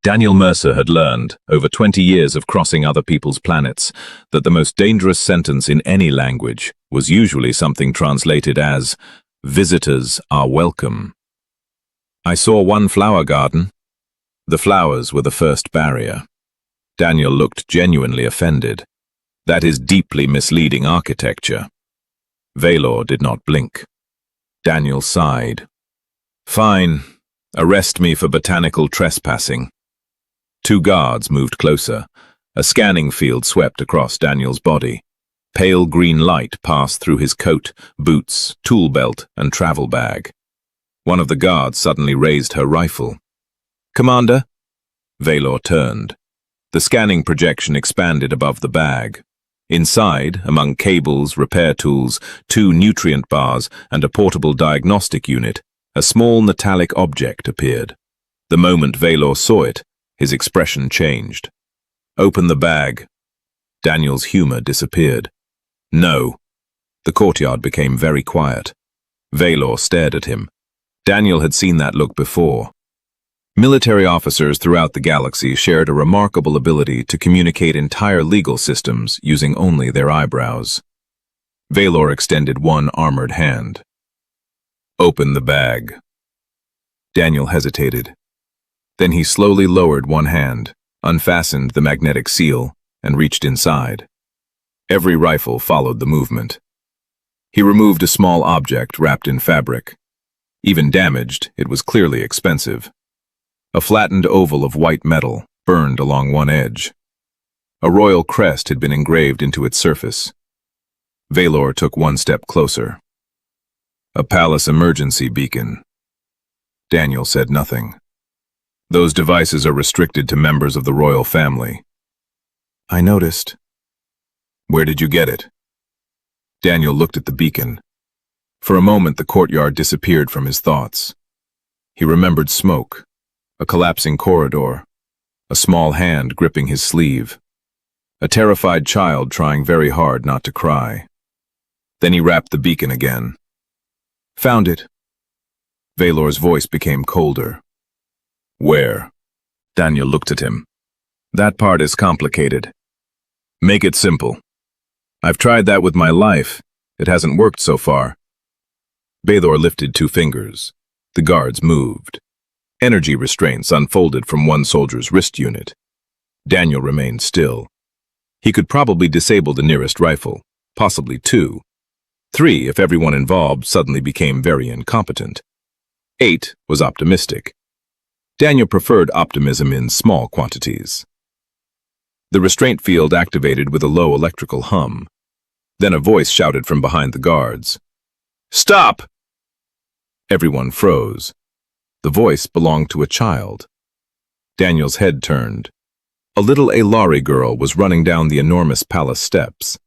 Daniel Mercer had learned, over 20 years of crossing other people's planets, that the most dangerous sentence in any language was usually something translated as, "Visitors are welcome." I saw one flower garden. The flowers were the first barrier. Daniel looked genuinely offended. That is deeply misleading architecture. Vaelor did not blink. Daniel sighed. "Fine. Arrest me for botanical trespassing." Two guards moved closer. A scanning field swept across Daniel's body. Pale green light passed through his coat, boots, tool belt, and travel bag. One of the guards suddenly raised her rifle. "Commander?" Vaelor turned. The scanning projection expanded above the bag. Inside, among cables, repair tools, 2 nutrient bars, and a portable diagnostic unit, a small metallic object appeared. The moment Vaelor saw it, his expression changed. "Open the bag." Daniel's humor disappeared. "No." The courtyard became very quiet. Vaelor stared at him. Daniel had seen that look before. Military officers throughout the galaxy shared a remarkable ability to communicate entire legal systems using only their eyebrows. Vaelor extended one armored hand. "Open the bag." Daniel hesitated. Then he slowly lowered one hand, unfastened the magnetic seal, and reached inside. Every rifle followed the movement. He removed a small object wrapped in fabric. Even damaged, it was clearly expensive. A flattened oval of white metal, burned along one edge. A royal crest had been engraved into its surface. Vaelor took one step closer. "A palace emergency beacon." Daniel said nothing. "Those devices are restricted to members of the royal family." "I noticed." "Where did you get it?" Daniel looked at the beacon. For a moment the courtyard disappeared from his thoughts. He remembered smoke, a collapsing corridor, a small hand gripping his sleeve, a terrified child trying very hard not to cry. Then he wrapped the beacon again. "Found it." Vaelor's voice became colder. "Where?" Daniel looked at him. "That part is complicated. Make it simple. I've tried that with my life. It hasn't worked so far." Vaelor lifted 2 fingers. The guards moved. Energy restraints unfolded from one soldier's wrist unit. Daniel remained still. He could probably disable the nearest rifle, possibly 2. 3 if everyone involved suddenly became very incompetent. 8 was optimistic. Daniel preferred optimism in small quantities. The restraint field activated with a low electrical hum. Then a voice shouted from behind the guards. "Stop!" Everyone froze. The voice belonged to a child. Daniel's head turned. A little Aelari girl was running down the enormous palace steps.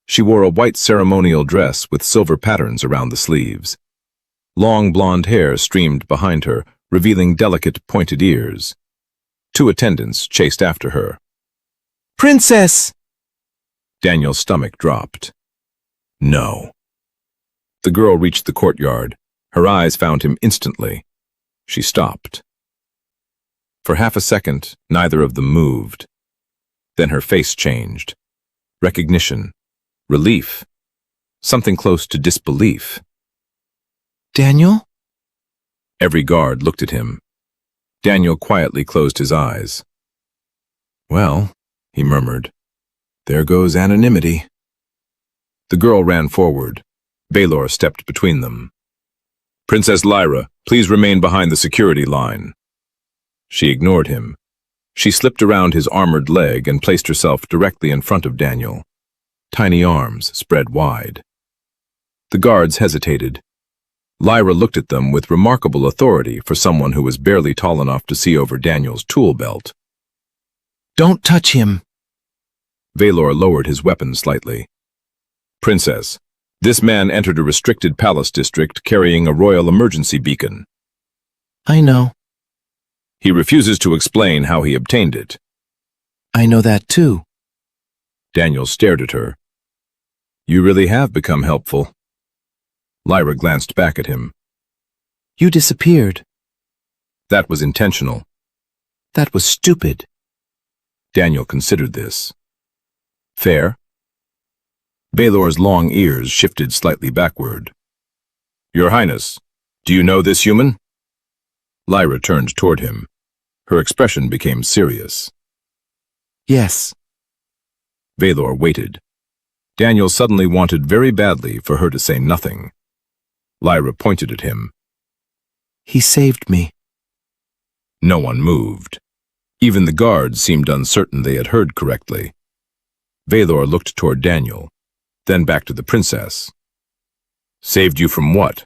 She wore a white ceremonial dress with silver patterns around the sleeves. Long blonde hair streamed behind her, revealing delicate pointed ears. 2 attendants chased after her. "Princess!" Daniel's stomach dropped. "No." The girl reached the courtyard. Her eyes found him instantly. She stopped. For half a second, neither of them moved. Then her face changed. Recognition. Relief. Something close to disbelief. "Daniel?" Every guard looked at him. Daniel quietly closed his eyes. "Well," he murmured, "there goes anonymity." The girl ran forward. Vaelor stepped between them. "Princess Lyra, please remain behind the security line." She ignored him. She slipped around his armored leg and placed herself directly in front of Daniel. Tiny arms spread wide. The guards hesitated. Lyra looked at them with remarkable authority for someone who was barely tall enough to see over Daniel's tool belt. "Don't touch him." Vaelor lowered his weapon slightly. "Princess, this man entered a restricted palace district carrying a royal emergency beacon." "I know." "He refuses to explain how he obtained it." "I know that too." Daniel stared at her. "You really have become helpful." Lyra glanced back at him. "You disappeared." "That was intentional." That was stupid. Daniel considered this. Fair? Vaelor's long ears shifted slightly backward. Your Highness, do you know this human? Lyra turned toward him. Her expression became serious. Yes. Vaelor waited. Daniel suddenly wanted very badly for her to say nothing. Lyra pointed at him. He saved me. No one moved. Even the guards seemed uncertain they had heard correctly. Vaelor looked toward Daniel, then back to the princess. Saved you from what?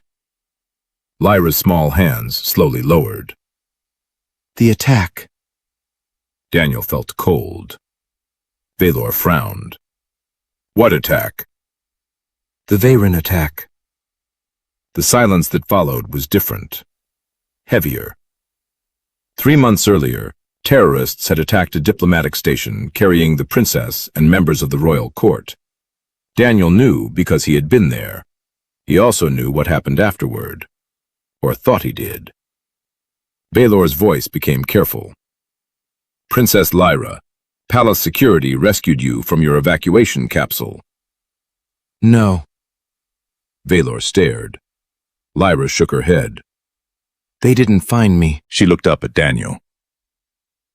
Lyra's small hands slowly lowered. The attack. Daniel felt cold. Vaelor frowned. What attack? The Veyron attack. The silence that followed was different. Heavier. 3 months earlier, terrorists had attacked a diplomatic station carrying the princess and members of the royal court. Daniel knew because he had been there. He also knew what happened afterward, or thought he did. Vaelor's voice became careful. Princess Lyra, Palace security rescued you from your evacuation capsule. No. Vaelor stared. Lyra shook her head. They didn't find me. She looked up at Daniel.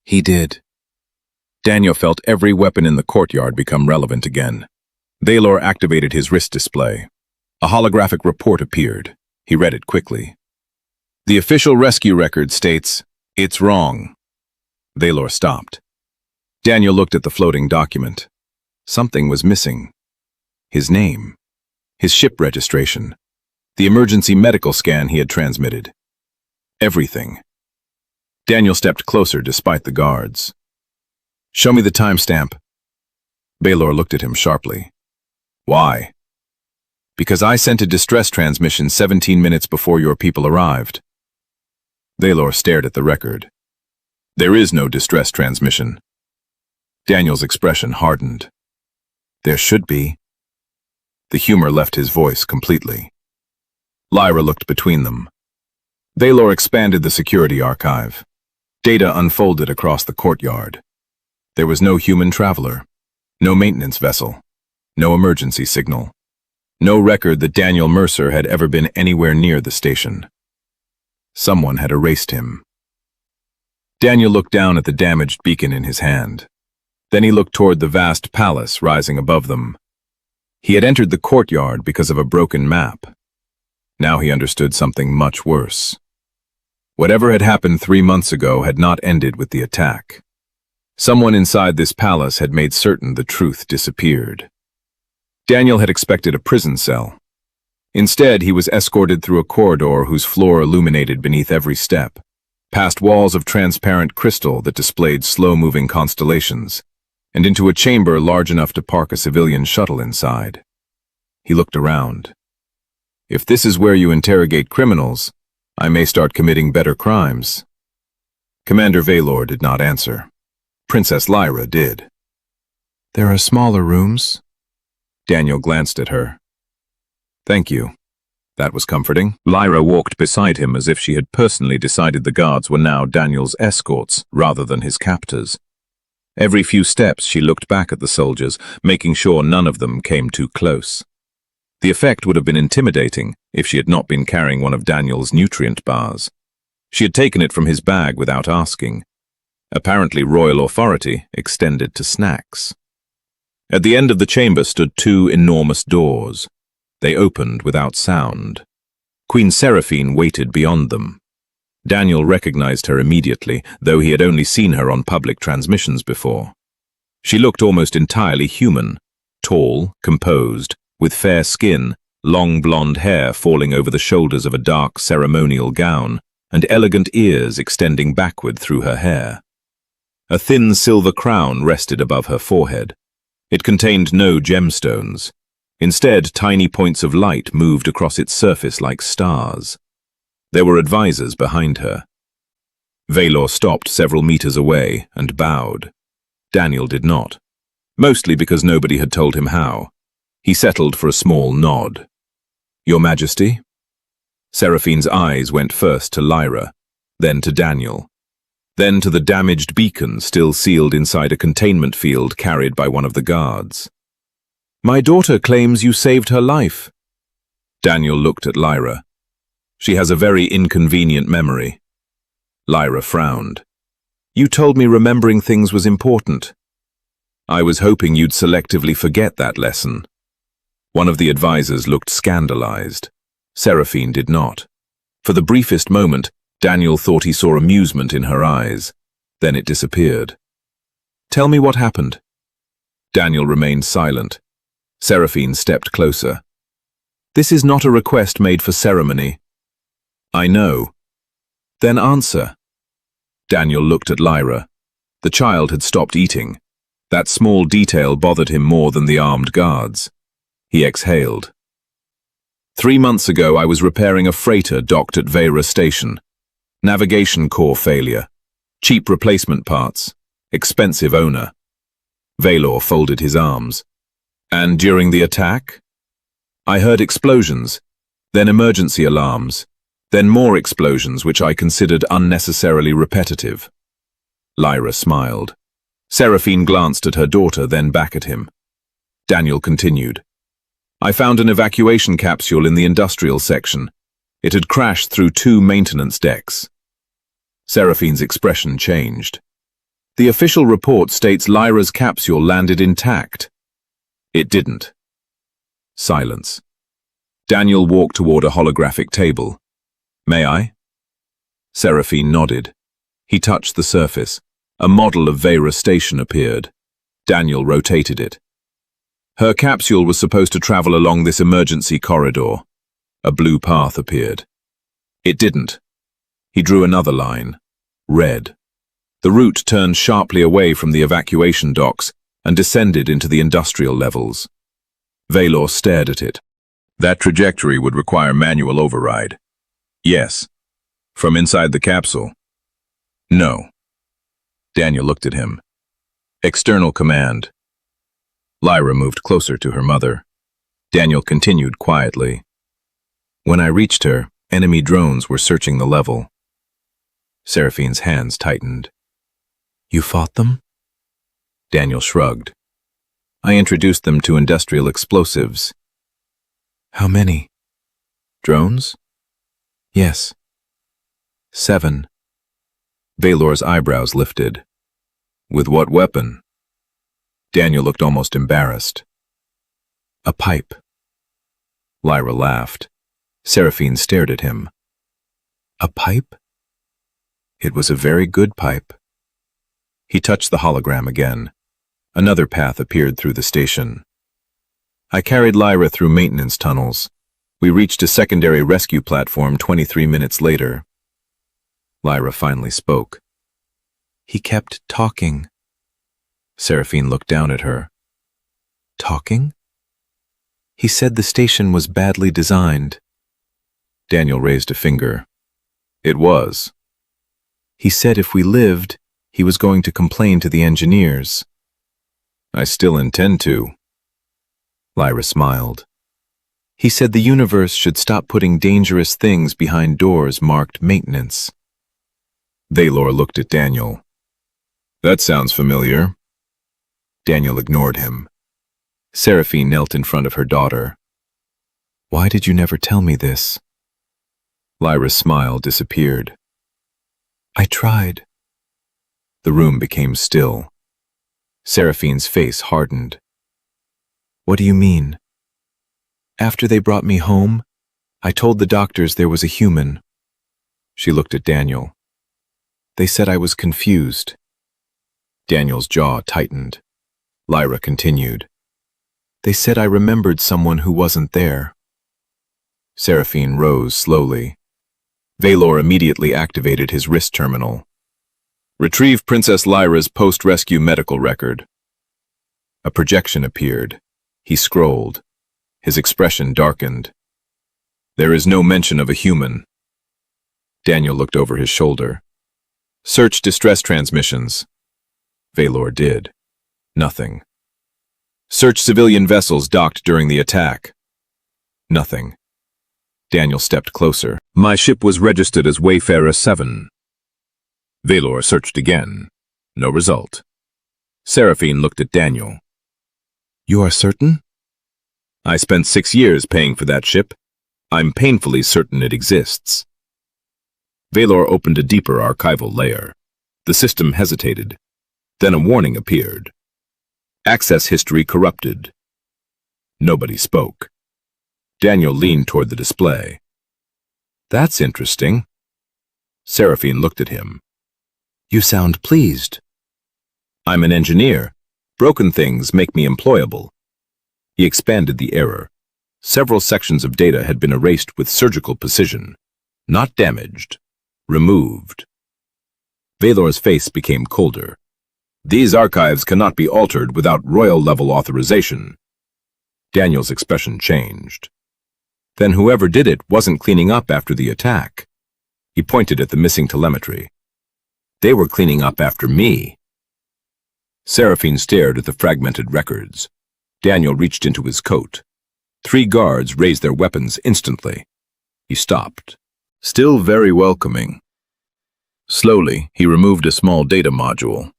He did. Daniel felt every weapon in the courtyard become relevant again. Vaelor activated his wrist display. A holographic report appeared. He read it quickly. The official rescue record states, "It's wrong." Vaelor stopped. Daniel looked at the floating document. Something was missing. His name. His ship registration. The emergency medical scan he had transmitted. Everything. Daniel stepped closer despite the guards. Show me the timestamp. Vaelor looked at him sharply. Why? Because I sent a distress transmission 17 minutes before your people arrived. Vaelor stared at the record. There is no distress transmission. Daniel's expression hardened. There should be. The humor left his voice completely. Lyra looked between them. Vaelor expanded the security archive. Data unfolded across the courtyard. There was no human traveler, no maintenance vessel, no emergency signal, no record that Daniel Mercer had ever been anywhere near the station. Someone had erased him. Daniel looked down at the damaged beacon in his hand. Then he looked toward the vast palace rising above them. He had entered the courtyard because of a broken map. Now he understood something much worse. Whatever had happened 3 months ago had not ended with the attack. Someone inside this palace had made certain the truth disappeared. Daniel had expected a prison cell. Instead, he was escorted through a corridor whose floor illuminated beneath every step, past walls of transparent crystal that displayed slow-moving constellations, and into a chamber large enough to park a civilian shuttle inside. He looked around. If this is where you interrogate criminals, I may start committing better crimes. Commander Vaelor did not answer. Princess Lyra did. There are smaller rooms. Daniel glanced at her. Thank you. That was comforting. Lyra walked beside him as if she had personally decided the guards were now Daniel's escorts rather than his captors. Every few steps she looked back at the soldiers, making sure none of them came too close. The effect would have been intimidating if she had not been carrying one of Daniel's nutrient bars. She had taken it from his bag without asking. Apparently royal authority extended to snacks. At the end of the chamber stood 2 enormous doors. They opened without sound. Queen Seraphine waited beyond them. Daniel recognized her immediately, though he had only seen her on public transmissions before. She looked almost entirely human, tall, composed, with fair skin, long blonde hair falling over the shoulders of a dark ceremonial gown, and elegant ears extending backward through her hair. A thin silver crown rested above her forehead. It contained no gemstones. Instead, tiny points of light moved across its surface like stars. There were advisors behind her. Vaelor stopped several meters away and bowed. Daniel did not, mostly because nobody had told him how. He settled for a small nod. Your Majesty? Seraphine's eyes went first to Lyra, then to Daniel. then to the damaged beacon still sealed inside a containment field carried by one of the guards. "My daughter claims you saved her life." Daniel looked at Lyra. "She has a very inconvenient memory." Lyra frowned. "You told me remembering things was important. I was hoping you'd selectively forget that lesson." One of the advisors looked scandalized. Seraphine did not. For the briefest moment, Daniel thought he saw amusement in her eyes. Then it disappeared. "Tell me what happened." Daniel remained silent. Seraphine stepped closer. "This is not a request made for ceremony." "I know." "Then answer." Daniel looked at Lyra. The child had stopped eating. That small detail bothered him more than the armed guards. He exhaled. 3 months ago, I was repairing a freighter docked at Vaelor Station. Navigation core failure. Cheap replacement parts. Expensive owner. Vaelor folded his arms. "And during the attack?" "I heard explosions, then emergency alarms, then more explosions which I considered unnecessarily repetitive." Lyra smiled. Seraphine glanced at her daughter, then back at him. Daniel continued. "I found an evacuation capsule in the industrial section. It had crashed through 2 maintenance decks." Seraphine's expression changed. "The official report states Lyra's capsule landed intact." "It didn't." Silence. Daniel walked toward a holographic table. "May I?" Seraphine nodded. He touched the surface. A model of Vaelor Station appeared. Daniel rotated it. "Her capsule was supposed to travel along this emergency corridor." A blue path appeared. "It didn't." He drew another line. Red. The route turned sharply away from the evacuation docks and descended into the industrial levels. Vaelor stared at it. "That trajectory would require manual override." "Yes." "From inside the capsule?" "No." Daniel looked at him. "External command." Lyra moved closer to her mother. Daniel continued quietly. "When I reached her, enemy drones were searching the level." Seraphine's hands tightened. "You fought them?" Daniel shrugged. "I introduced them to industrial explosives." "How many?" "Drones?" "Yes." 7. Vaelor's eyebrows lifted. "With what weapon?" Daniel looked almost embarrassed. "A pipe." Lyra laughed. Seraphine stared at him. "A pipe?" "It was a very good pipe." He touched the hologram again. Another path appeared through the station. "I carried Lyra through maintenance tunnels. We reached a secondary rescue platform 23 minutes later." Lyra finally spoke. "He kept talking." Seraphine looked down at her. "Talking?" "He said the station was badly designed." Daniel raised a finger. "It was." "He said if we lived, he was going to complain to the engineers." "I still intend to." Lyra smiled. "He said the universe should stop putting dangerous things behind doors marked maintenance." Vaelor looked at Daniel. "That sounds familiar." Daniel ignored him. Seraphine knelt in front of her daughter. "Why did you never tell me this?" Lyra's smile disappeared. "I tried." The room became still. Seraphine's face hardened. "What do you mean?" "After they brought me home, I told the doctors there was a human." She looked at Daniel. "They said I was confused." Daniel's jaw tightened. Lyra continued. "They said I remembered someone who wasn't there." Seraphine rose slowly. Vaelor immediately activated his wrist terminal. "Retrieve Princess Lyra's post-rescue medical record." A projection appeared. He scrolled. His expression darkened. "There is no mention of a human." Daniel looked over his shoulder. "Search distress transmissions." Vaelor did. Nothing. "Search civilian vessels docked during the attack." Nothing. Daniel stepped closer. "My ship was registered as Wayfarer 7. Vaelor searched again. No result. Seraphine looked at Daniel. You are certain? I spent 6 years paying for that ship. I'm painfully certain it exists. Vaelor opened a deeper archival layer. The system hesitated. Then a warning appeared. Access history corrupted. Nobody spoke. Daniel leaned toward the display. That's interesting. Seraphine looked at him. You sound pleased. I'm an engineer. Broken things make me employable. He expanded the error. Several sections of data had been erased with surgical precision. Not damaged. Removed. Vaelor's face became colder. These archives cannot be altered without royal-level authorization. Daniel's expression changed. Then whoever did it wasn't cleaning up after the attack. He pointed at the missing telemetry. They were cleaning up after me. Seraphine stared at the fragmented records. Daniel reached into his coat. 3 guards raised their weapons instantly. He stopped. Still very welcoming. Slowly, he removed a small data module.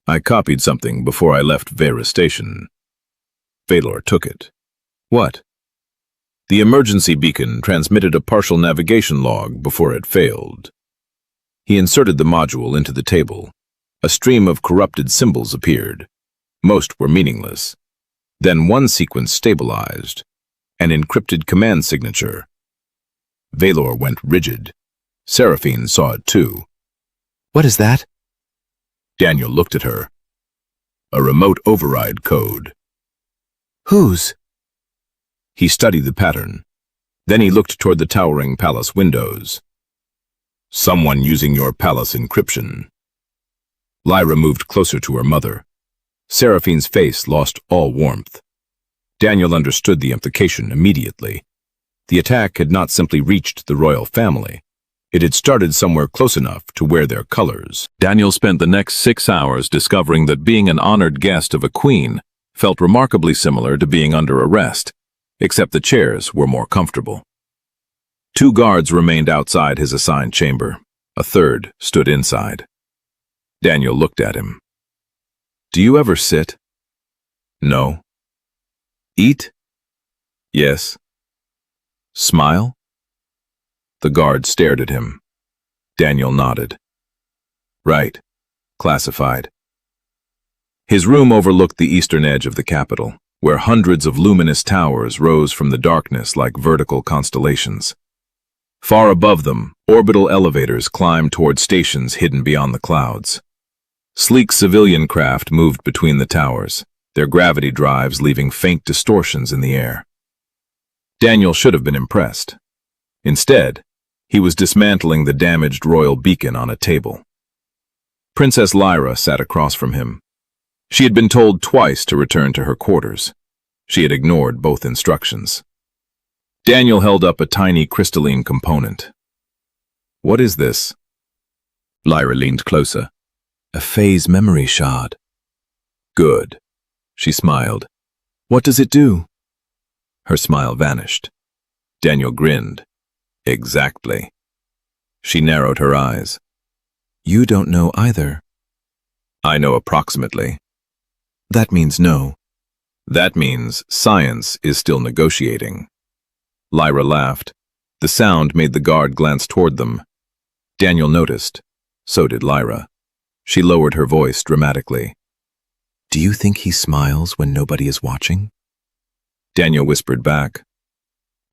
I copied something before I left Vera Station. Vaelor took it. What? The emergency beacon transmitted a partial navigation log before it failed. He inserted the module into the table. A stream of corrupted symbols appeared. Most were meaningless. Then one sequence stabilized. An encrypted command signature. Vaelor went rigid. Seraphine saw it too. What is that? Daniel looked at her. A remote override code. Whose? He studied the pattern. Then he looked toward the towering palace windows. Someone using your palace encryption. Lyra moved closer to her mother. Seraphine's face lost all warmth. Daniel understood the implication immediately. The attack had not simply reached the royal family. It had started somewhere close enough to wear their colors. Daniel spent the next 6 hours discovering that being an honored guest of a queen felt remarkably similar to being under arrest, except the chairs were more comfortable. 2 guards remained outside his assigned chamber. A third stood inside. Daniel looked at him. Do you ever sit? No. Eat? Yes. Smile? The guard stared at him. Daniel nodded. Right. Classified. His room overlooked the eastern edge of the capital, where hundreds of luminous towers rose from the darkness like vertical constellations. Far above them, orbital elevators climbed toward stations hidden beyond the clouds. Sleek civilian craft moved between the towers, their gravity drives leaving faint distortions in the air. Daniel should have been impressed. Instead, he was dismantling the damaged royal beacon on a table. Princess Lyra sat across from him. She had been told twice to return to her quarters. She had ignored both instructions. Daniel held up a tiny crystalline component. What is this? Lyra leaned closer. A phase memory shard. Good. She smiled. What does it do? Her smile vanished. Daniel grinned. Exactly. She narrowed her eyes. You don't know either. I know approximately. That means no. That means science is still negotiating. Lyra laughed. The sound made the guard glance toward them. Daniel noticed. So did Lyra. She lowered her voice dramatically. Do you think he smiles when nobody is watching? Daniel whispered back.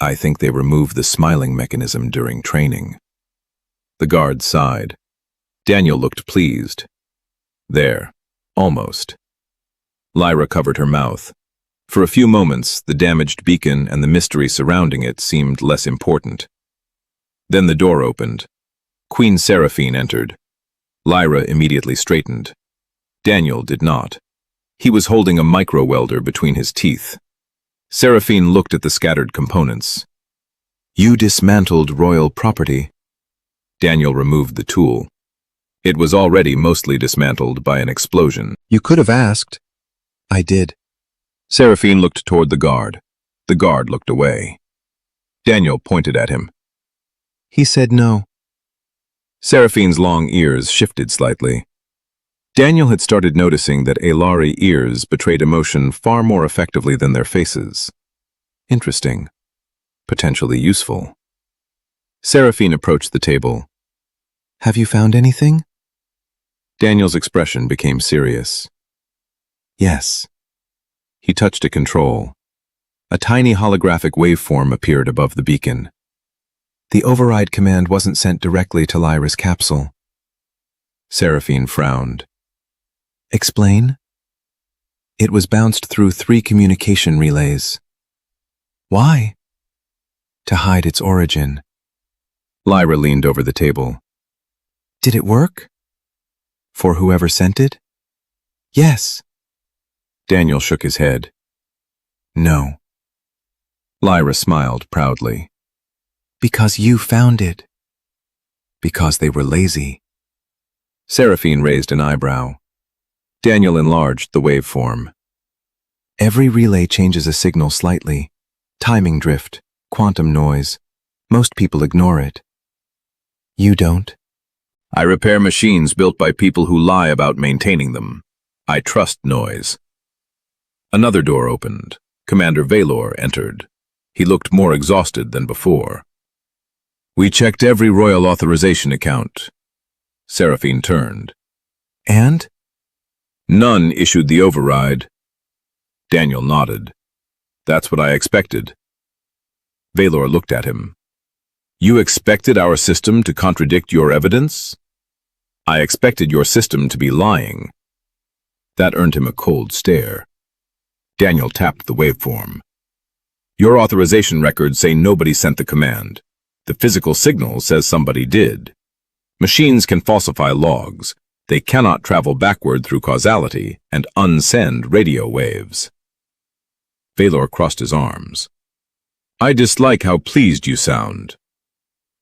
I think they removed the smiling mechanism during training. The guard sighed. Daniel looked pleased. There. Almost. Lyra covered her mouth. For a few moments, the damaged beacon and the mystery surrounding it seemed less important. Then the door opened. Queen Seraphine entered. Lyra immediately straightened. Daniel did not. He was holding a micro-welder between his teeth. Seraphine looked at the scattered components. You dismantled royal property. Daniel removed the tool. It was already mostly dismantled by an explosion. You could have asked. I did. Seraphine looked toward the guard. The guard looked away. Daniel pointed at him. He said no. Seraphine's long ears shifted slightly. Daniel had started noticing that Aelari ears betrayed emotion far more effectively than their faces. Interesting. Potentially useful. Seraphine approached the table. Have you found anything? Daniel's expression became serious. Yes. He touched a control. A tiny holographic waveform appeared above the beacon. The override command wasn't sent directly to Lyra's capsule. Seraphine frowned. Explain? It was bounced through 3 communication relays. Why? To hide its origin. Lyra leaned over the table. Did it work? For whoever sent it? Yes. Daniel shook his head. No. Lyra smiled proudly. Because you found it. Because they were lazy. Seraphine raised an eyebrow. Daniel enlarged the waveform. Every relay changes a signal slightly. Timing drift, quantum noise. Most people ignore it. You don't? I repair machines built by people who lie about maintaining them. I trust noise. Another door opened. Commander Vaelor entered. He looked more exhausted than before. We checked every royal authorization account. Seraphine turned. And? None issued the override. Daniel nodded. That's what I expected. Vaelor looked at him. You expected our system to contradict your evidence? I expected your system to be lying. That earned him a cold stare. Daniel tapped the waveform. Your authorization records say nobody sent the command. The physical signal says somebody did. Machines can falsify logs. They cannot travel backward through causality and unsend radio waves. Vaelor crossed his arms. I dislike how pleased you sound.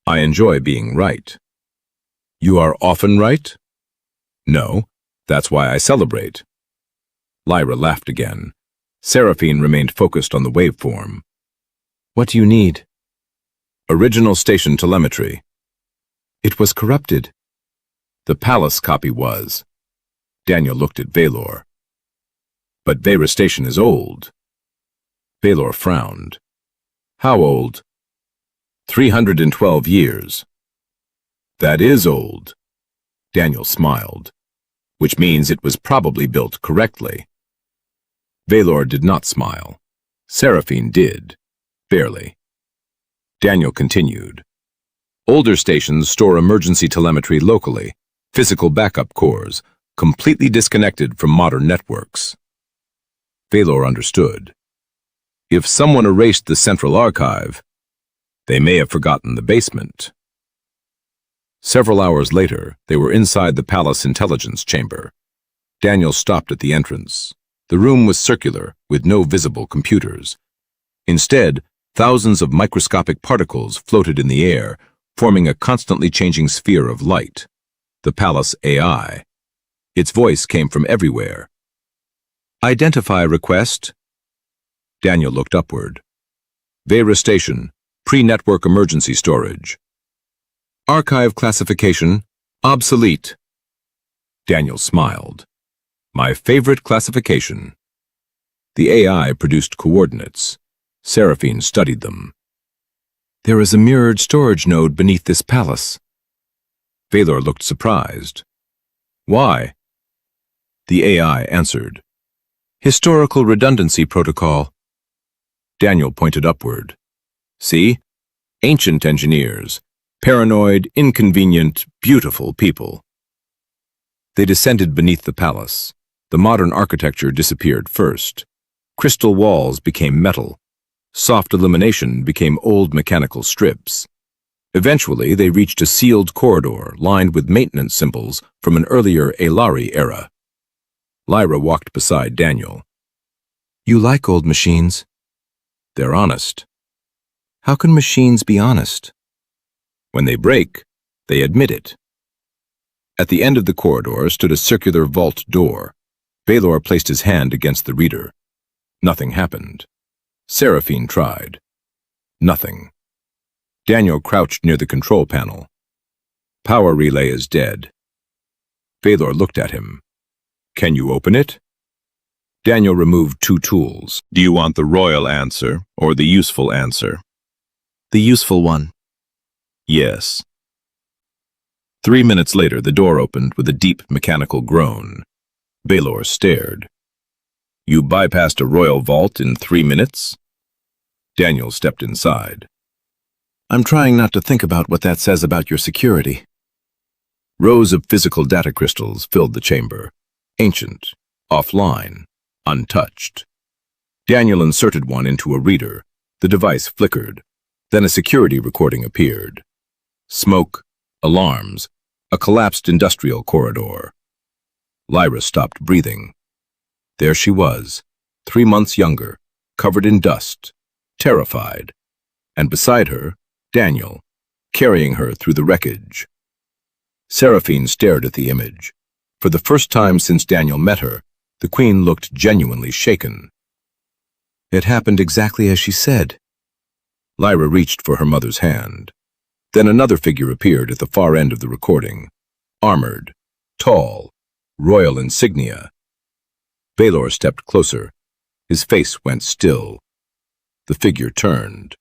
I enjoy being right. You are often right? No, that's why I celebrate. Lyra laughed again. Seraphine remained focused on the waveform. What do you need? Original station telemetry. It was corrupted. The palace copy was. Daniel looked at Vaelor. But Vaera Station is old. Vaelor frowned. How old? 312 years. That is old. Daniel smiled, which means it was probably built correctly. Vaelor did not smile. Seraphine did, barely. Daniel continued. Older stations store emergency telemetry locally, physical backup cores, completely disconnected from modern networks. Vaelor understood. If someone erased the central archive, they may have forgotten the basement. Several hours later, they were inside the palace intelligence chamber. Daniel stopped at the entrance. The room was circular, with no visible computers. Instead, thousands of microscopic particles floated in the air, forming a constantly changing sphere of light. The palace AI. Its voice came from everywhere. Identify request. Daniel looked upward. Vaera Station, pre-network emergency storage. Archive classification, obsolete. Daniel smiled. My favorite classification. The AI produced coordinates. Seraphine studied them. There is a mirrored storage node beneath this palace. Vaelor looked surprised. Why? The AI answered. Historical redundancy protocol. Daniel pointed upward. See? Ancient engineers. Paranoid, inconvenient, beautiful people. They descended beneath the palace. The modern architecture disappeared first. Crystal walls became metal. Soft illumination became old mechanical strips. Eventually, they reached a sealed corridor lined with maintenance symbols from an earlier Aelari era. Lyra walked beside Daniel. You like old machines? They're honest. How can machines be honest? When they break, they admit it. At the end of the corridor stood a circular vault door. Vaelor placed his hand against the reader. Nothing happened. Seraphine tried. Nothing. Daniel crouched near the control panel. Power relay is dead. Vaelor looked at him. Can you open it? Daniel removed 2 tools. Do you want the royal answer or the useful answer? The useful one. Yes. 3 minutes later, the door opened with a deep mechanical groan. Vaelor stared. You bypassed a royal vault in 3 minutes? Daniel stepped inside. I'm trying not to think about what that says about your security. Rows of physical data crystals filled the chamber. Ancient, offline, untouched. Daniel inserted one into a reader. The device flickered. Then a security recording appeared. Smoke, alarms, a collapsed industrial corridor. Lyra stopped breathing. There she was, 3 months younger, covered in dust, terrified. And beside her, Daniel, carrying her through the wreckage. Seraphine stared at the image. For the first time since Daniel met her, the queen looked genuinely shaken. It happened exactly as she said. Lyra reached for her mother's hand. Then another figure appeared at the far end of the recording. Armored, tall, royal insignia. Vaelor stepped closer. His face went still. The figure turned.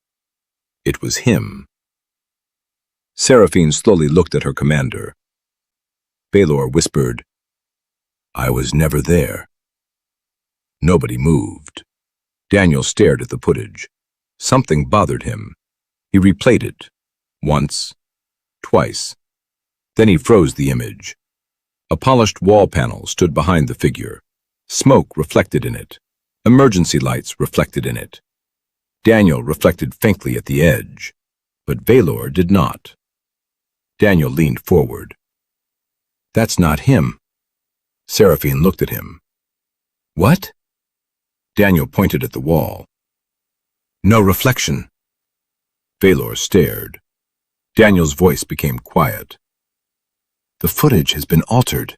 It was him. Seraphine slowly looked at her commander. Vaelor whispered, I was never there. Nobody moved. Daniel stared at the footage. Something bothered him. He replayed it. Once, twice. Then he froze the image. A polished wall panel stood behind the figure. Smoke reflected in it. Emergency lights reflected in it. Daniel reflected faintly at the edge, but Vaelor did not. Daniel leaned forward. That's not him. Seraphine looked at him. What? Daniel pointed at the wall. No reflection. Vaelor stared. Daniel's voice became quiet. The footage has been altered.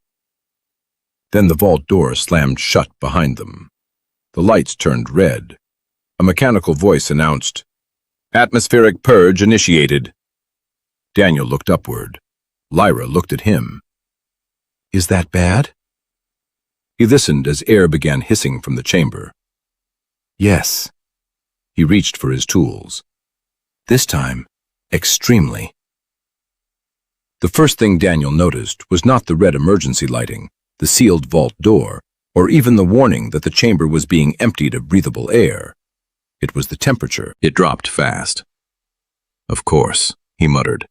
Then the vault door slammed shut behind them. The lights turned red. A mechanical voice announced, Atmospheric purge initiated. Daniel looked upward. Lyra looked at him. Is that bad? He listened as air began hissing from the chamber. Yes. He reached for his tools. This time, extremely. The first thing Daniel noticed was not the red emergency lighting, the sealed vault door, or even the warning that the chamber was being emptied of breathable air. It was the temperature. It dropped fast. Of course, he muttered.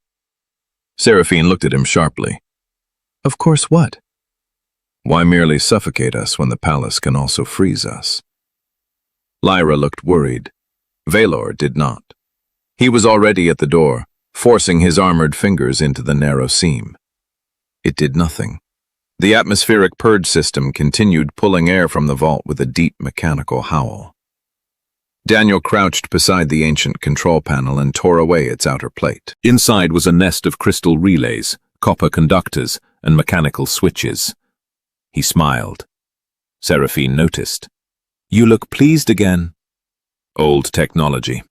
Seraphine looked at him sharply. Of course what? Why merely suffocate us when the palace can also freeze us? Lyra looked worried. Vaelor did not. He was already at the door, forcing his armored fingers into the narrow seam. It did nothing. The atmospheric purge system continued pulling air from the vault with a deep mechanical howl. Daniel crouched beside the ancient control panel and tore away its outer plate. Inside was a nest of crystal relays, copper conductors, and mechanical switches. He smiled. Seraphine noticed. You look pleased again. Old technology.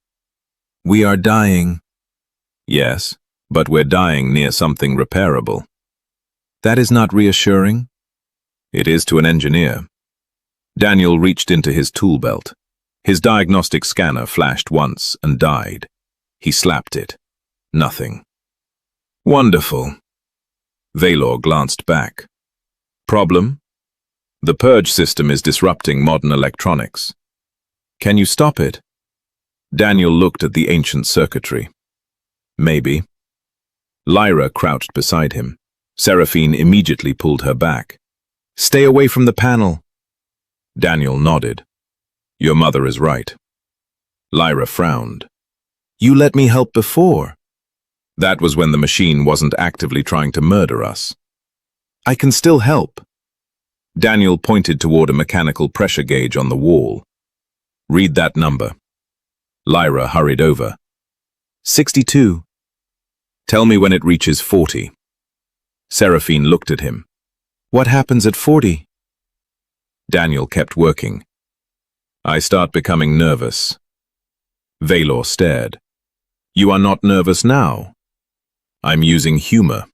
We are dying. Yes, but we're dying near something repairable. That is not reassuring. It is to an engineer. Daniel reached into his tool belt. His diagnostic scanner flashed once and died. He slapped it. Nothing. Wonderful. Vaelor glanced back. Problem? The purge system is disrupting modern electronics. Can you stop it? Daniel looked at the ancient circuitry. Maybe. Lyra crouched beside him. Seraphine immediately pulled her back. Stay away from the panel. Daniel nodded. Your mother is right. Lyra frowned. You let me help before. That was when the machine wasn't actively trying to murder us. I can still help. Daniel pointed toward a mechanical pressure gauge on the wall. Read that number. Lyra hurried over. 62. Tell me when it reaches 40. Seraphine looked at him. What happens at 40? Daniel kept working. I start becoming nervous. Vaelor stared. You are not nervous now. I'm using humor.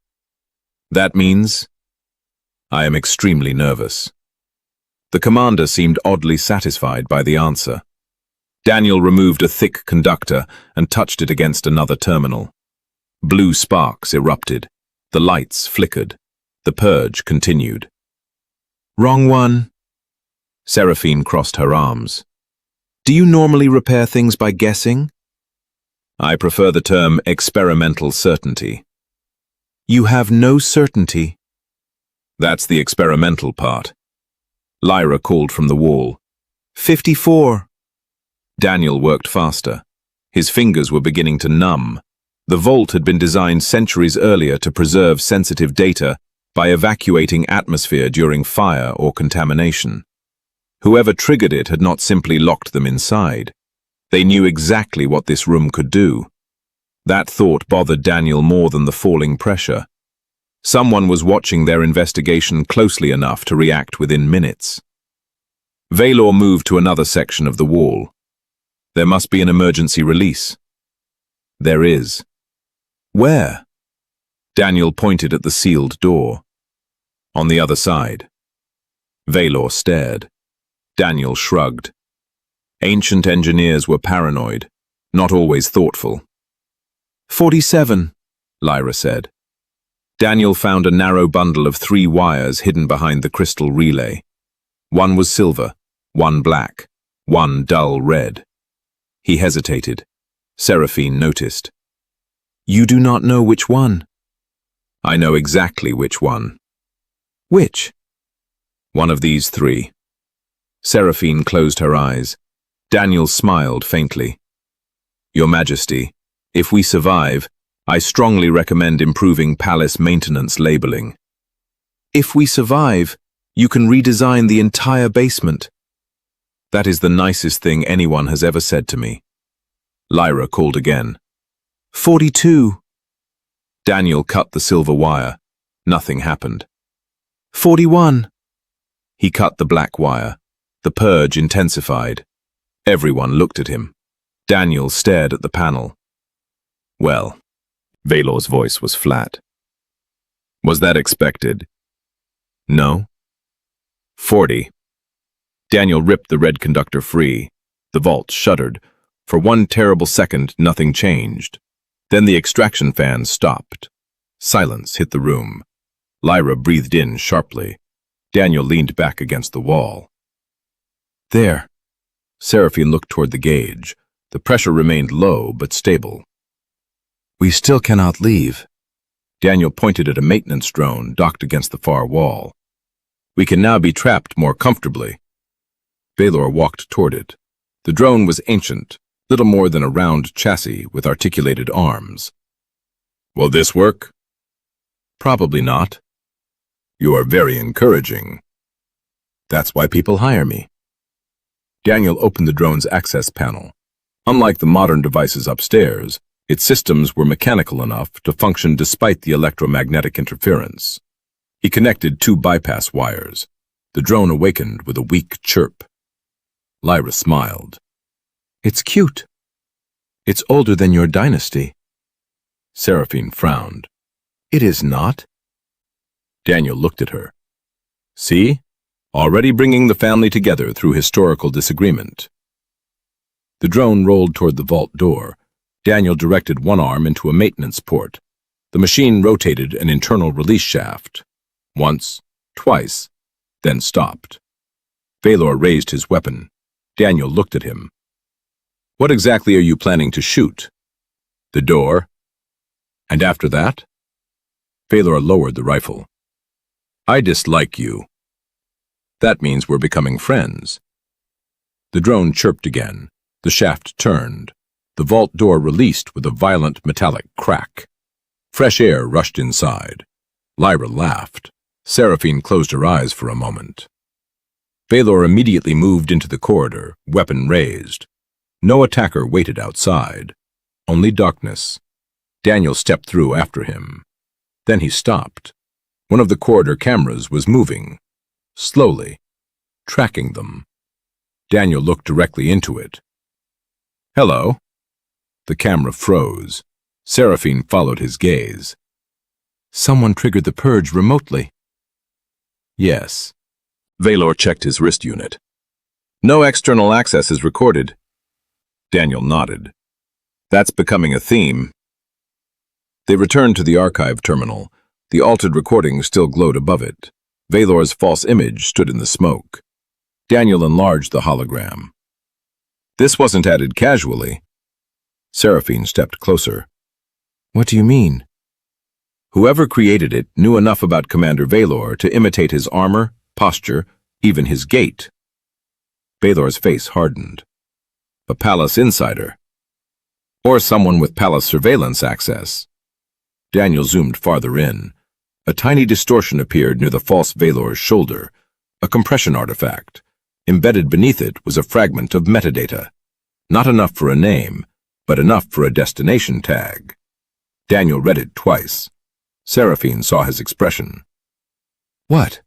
That means I am extremely nervous. The commander seemed oddly satisfied by the answer. Daniel removed a thick conductor and touched it against another terminal. Blue sparks erupted. The lights flickered. The purge continued. Wrong one. Seraphine crossed her arms. Do you normally repair things by guessing? I prefer the term experimental certainty. You have no certainty. That's the experimental part. Lyra called from the wall. 54. Daniel worked faster. His fingers were beginning to numb. The vault had been designed centuries earlier to preserve sensitive data by evacuating atmosphere during fire or contamination. Whoever triggered it had not simply locked them inside. They knew exactly what this room could do. That thought bothered Daniel more than the falling pressure. Someone was watching their investigation closely enough to react within minutes. Vaelor moved to another section of the wall. There must be an emergency release. There is. Where? Daniel pointed at the sealed door. On the other side. Vaelor stared. Daniel shrugged. Ancient engineers were paranoid, not always thoughtful. 47, Lyra said. Daniel found a narrow bundle of 3 wires hidden behind the crystal relay. One was silver, one black, one dull red. He hesitated. Seraphine noticed. You do not know which one. I know exactly which one. Which? One of these 3. Seraphine closed her eyes. Daniel smiled faintly. Your Majesty, if we survive, I strongly recommend improving palace maintenance labeling. If we survive, you can redesign the entire basement. That is the nicest thing anyone has ever said to me. Lyra called again. 42. Daniel cut the silver wire. Nothing happened. 41. He cut the black wire. The purge intensified. Everyone looked at him. Daniel stared at the panel. Well, Vaelor's voice was flat. Was that expected? No. 40. Daniel ripped the red conductor free. The vault shuddered. For one terrible second, nothing changed. Then the extraction fan stopped. Silence hit the room. Lyra breathed in sharply. Daniel leaned back against the wall. There. Seraphine looked toward the gauge. The pressure remained low but stable. We still cannot leave. Daniel pointed at a maintenance drone docked against the far wall. We can now be trapped more comfortably. Vaelor walked toward it. The drone was ancient, little more than a round chassis with articulated arms. Will this work? Probably not. You are very encouraging. That's why people hire me. Daniel opened the drone's access panel. Unlike the modern devices upstairs, its systems were mechanical enough to function despite the electromagnetic interference. He connected 2 bypass wires. The drone awakened with a weak chirp. Lyra smiled. It's cute. It's older than your dynasty. Seraphine frowned. It is not. Daniel looked at her. See? Already bringing the family together through historical disagreement. The drone rolled toward the vault door. Daniel directed one arm into a maintenance port. The machine rotated an internal release shaft. Once, twice, then stopped. Vaelor raised his weapon. Daniel looked at him. What exactly are you planning to shoot? The door? And after that? Vaelor lowered the rifle. I dislike you. That means we're becoming friends. The drone chirped again. The shaft turned. The vault door released with a violent metallic crack. Fresh air rushed inside. Lyra laughed. Seraphine closed her eyes for a moment. Vaelor immediately moved into the corridor, weapon raised. No attacker waited outside. Only darkness. Daniel stepped through after him. Then he stopped. One of the corridor cameras was moving. Slowly, tracking them. Daniel looked directly into it. Hello. The camera froze. Seraphine followed his gaze. Someone triggered the purge remotely. Yes. Vaelor checked his wrist unit. No external access is recorded. Daniel nodded. That's becoming a theme. They returned to the archive terminal. The altered recording still glowed above it. Vaelor's false image stood in the smoke. Daniel enlarged the hologram. This wasn't added casually. Seraphine stepped closer. What do you mean? Whoever created it knew enough about Commander Vaelor to imitate his armor, posture, even his gait. Vaelor's face hardened. A palace insider. Or someone with palace surveillance access. Daniel zoomed farther in. A tiny distortion appeared near the false Vaelor's shoulder, a compression artifact. Embedded beneath it was a fragment of metadata. Not enough for a name, but enough for a destination tag. Daniel read it twice. Seraphine saw his expression. What?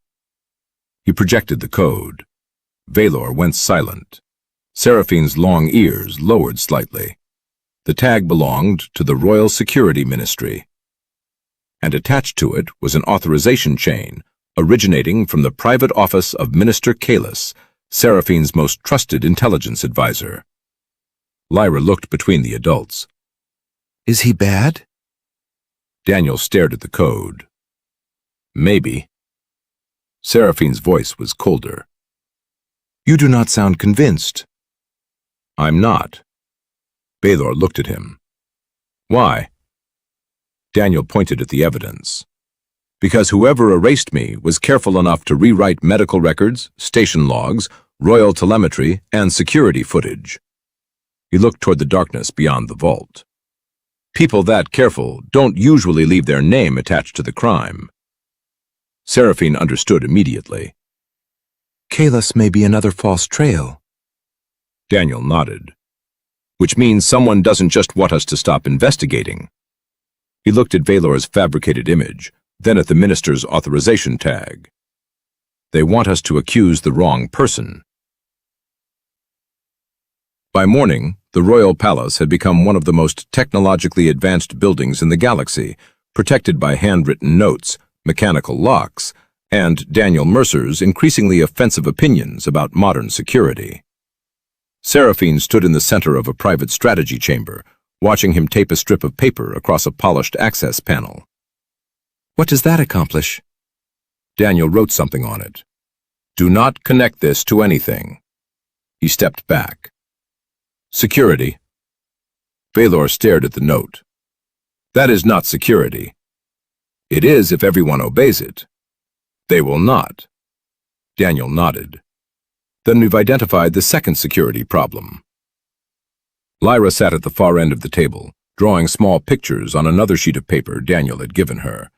He projected the code. Vaelor went silent. Seraphine's long ears lowered slightly. The tag belonged to the Royal Security Ministry. And attached to it was an authorization chain originating from the private office of Minister Kalis, Seraphine's most trusted intelligence advisor. Lyra looked between the adults. Is he bad? Daniel stared at the code. Maybe. Seraphine's voice was colder. You do not sound convinced. I'm not. Vaelor looked at him. Why? Daniel pointed at the evidence. Because whoever erased me was careful enough to rewrite medical records, station logs, royal telemetry, and security footage. He looked toward the darkness beyond the vault. People that careful don't usually leave their name attached to the crime. Seraphine understood immediately. Kalis may be another false trail. Daniel nodded. Which means someone doesn't just want us to stop investigating. He looked at Vaelor's fabricated image, then at the minister's authorization tag. They want us to accuse the wrong person. By morning, the royal palace had become one of the most technologically advanced buildings in the galaxy, protected by handwritten notes, mechanical locks, and Daniel Mercer's increasingly offensive opinions about modern security. Seraphine stood in the center of a private strategy chamber, watching him tape a strip of paper across a polished access panel. What does that accomplish? Daniel wrote something on it. Do not connect this to anything. He stepped back. Security. Vaelor stared at the note. That is not security. It is if everyone obeys it. They will not. Daniel nodded. Then we've identified the second security problem. Lyra sat at the far end of the table, drawing small pictures on another sheet of paper Daniel had given her.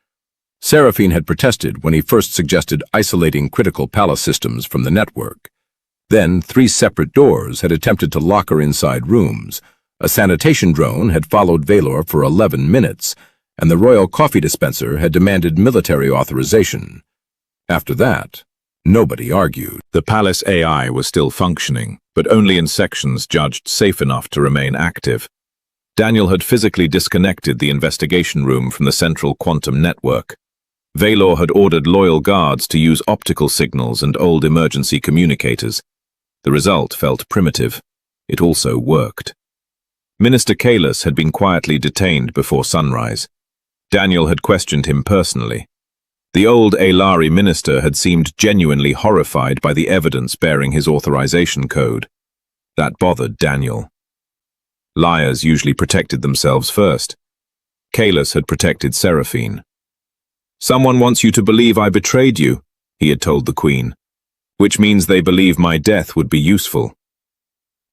Seraphine had protested when he first suggested isolating critical palace systems from the network. Then 3 separate doors had attempted to lock her inside rooms. A sanitation drone had followed Vaelor for 11 minutes, and the royal coffee dispenser had demanded military authorization. After that, nobody argued. The palace AI was still functioning, but only in sections judged safe enough to remain active. Daniel had physically disconnected the investigation room from the central quantum network. Vaelor had ordered loyal guards to use optical signals and old emergency communicators. The result felt primitive. It also worked. Minister Kalis had been quietly detained before sunrise. Daniel had questioned him personally. The old Aelari minister had seemed genuinely horrified by the evidence bearing his authorization code. That bothered Daniel. Liars usually protected themselves first. Kalis had protected Seraphine. Someone wants you to believe I betrayed you, he had told the Queen, which means they believe my death would be useful.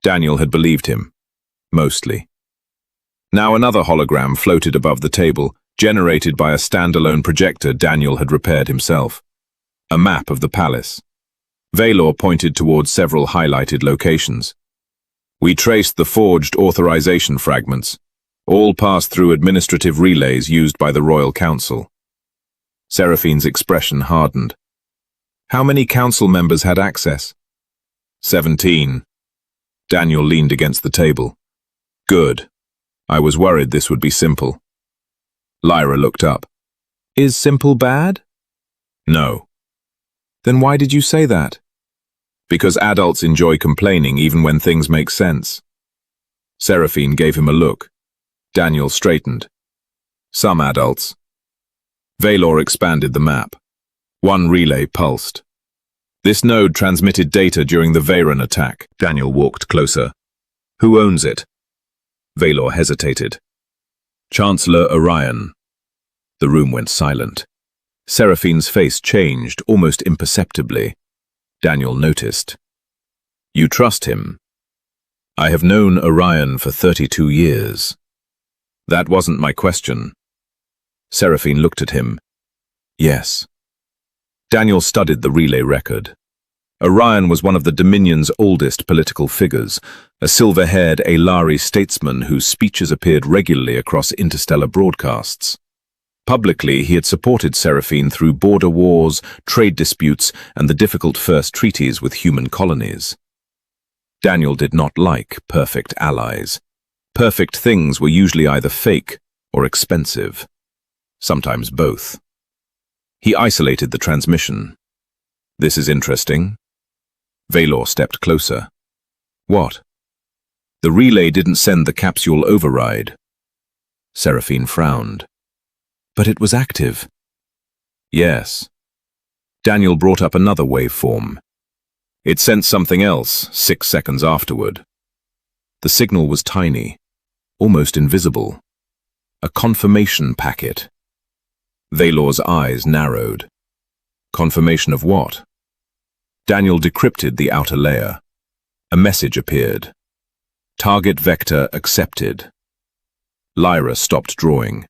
Daniel had believed him. Mostly. Now another hologram floated above the table, generated by a standalone projector Daniel had repaired himself. A map of the palace. Vaelor pointed towards several highlighted locations. We traced the forged authorization fragments. All passed through administrative relays used by the Royal Council. Seraphine's expression hardened. How many council members had access? 17. Daniel leaned against the table. Good. I was worried this would be simple. Lyra looked up. Is simple bad? No. Then why did you say that? Because adults enjoy complaining even when things make sense. Seraphine gave him a look. Daniel straightened. Some adults. Vaelor expanded the map. One relay pulsed. This node transmitted data during the Veyron attack. Daniel walked closer. Who owns it? Vaelor hesitated. Chancellor Orion. The room went silent. Seraphine's face changed almost imperceptibly. Daniel noticed. You trust him? I have known Orion for 32 years. That wasn't my question. Seraphine looked at him. Yes. Daniel studied the relay record. Orion was one of the Dominion's oldest political figures, a silver-haired Aelari statesman whose speeches appeared regularly across interstellar broadcasts. Publicly, he had supported Seraphine through border wars, trade disputes, and the difficult first treaties with human colonies. Daniel did not like perfect allies. Perfect things were usually either fake or expensive. Sometimes both. He isolated the transmission. This is interesting. Vaelor stepped closer. What? The relay didn't send the capsule override. Seraphine frowned. But it was active. Yes. Daniel brought up another waveform. It sent something else 6 seconds afterward. The signal was tiny, almost invisible. A confirmation packet. Vaelor's eyes narrowed. Confirmation of what? Daniel decrypted the outer layer. A message appeared. Target vector accepted. Lyra stopped drawing.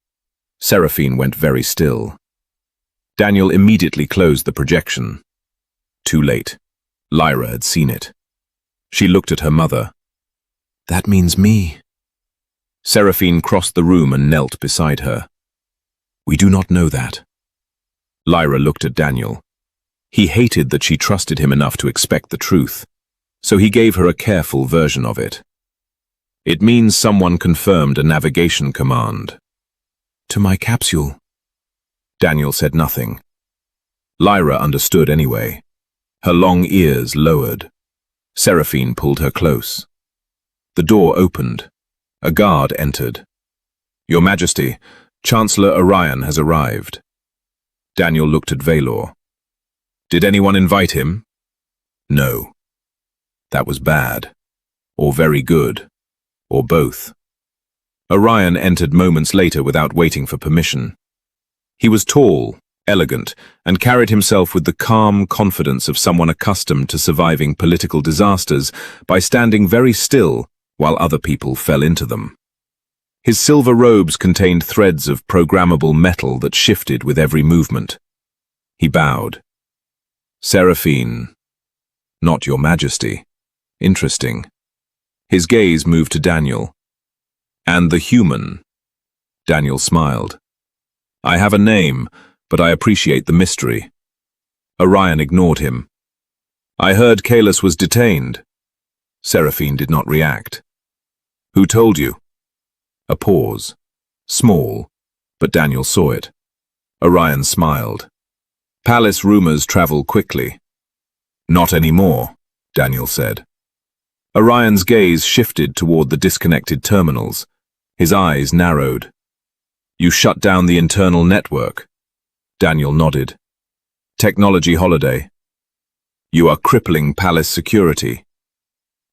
Seraphine went very still. Daniel immediately closed the projection. Too late. Lyra had seen it. She looked at her mother. That means me. Seraphine crossed the room and knelt beside her. We do not know that. Lyra looked at Daniel. He hated that she trusted him enough to expect the truth, so he gave her a careful version of it. It means someone confirmed a navigation command. To my capsule. Daniel said nothing. Lyra understood anyway. Her long ears lowered. Seraphine pulled her close. The door opened. A guard entered. Your Majesty, Chancellor Orion has arrived. Daniel looked at Vaelor. Did anyone invite him? No. That was bad. Or very good. Or both. Orion entered moments later without waiting for permission. He was tall, elegant, and carried himself with the calm confidence of someone accustomed to surviving political disasters by standing very still while other people fell into them. His silver robes contained threads of programmable metal that shifted with every movement. He bowed. Seraphine. Not your Majesty. Interesting. His gaze moved to Daniel. And the human. Daniel smiled. I have a name, but I appreciate the mystery. Orion ignored him. I heard Kalis was detained. Seraphine did not react. Who told you? A pause. Small, but Daniel saw it. Orion smiled. Palace rumors travel quickly. Not anymore, Daniel said. Orion's gaze shifted toward the disconnected terminals. His eyes narrowed. You shut down the internal network. Daniel nodded. Technology holiday. You are crippling Palace security.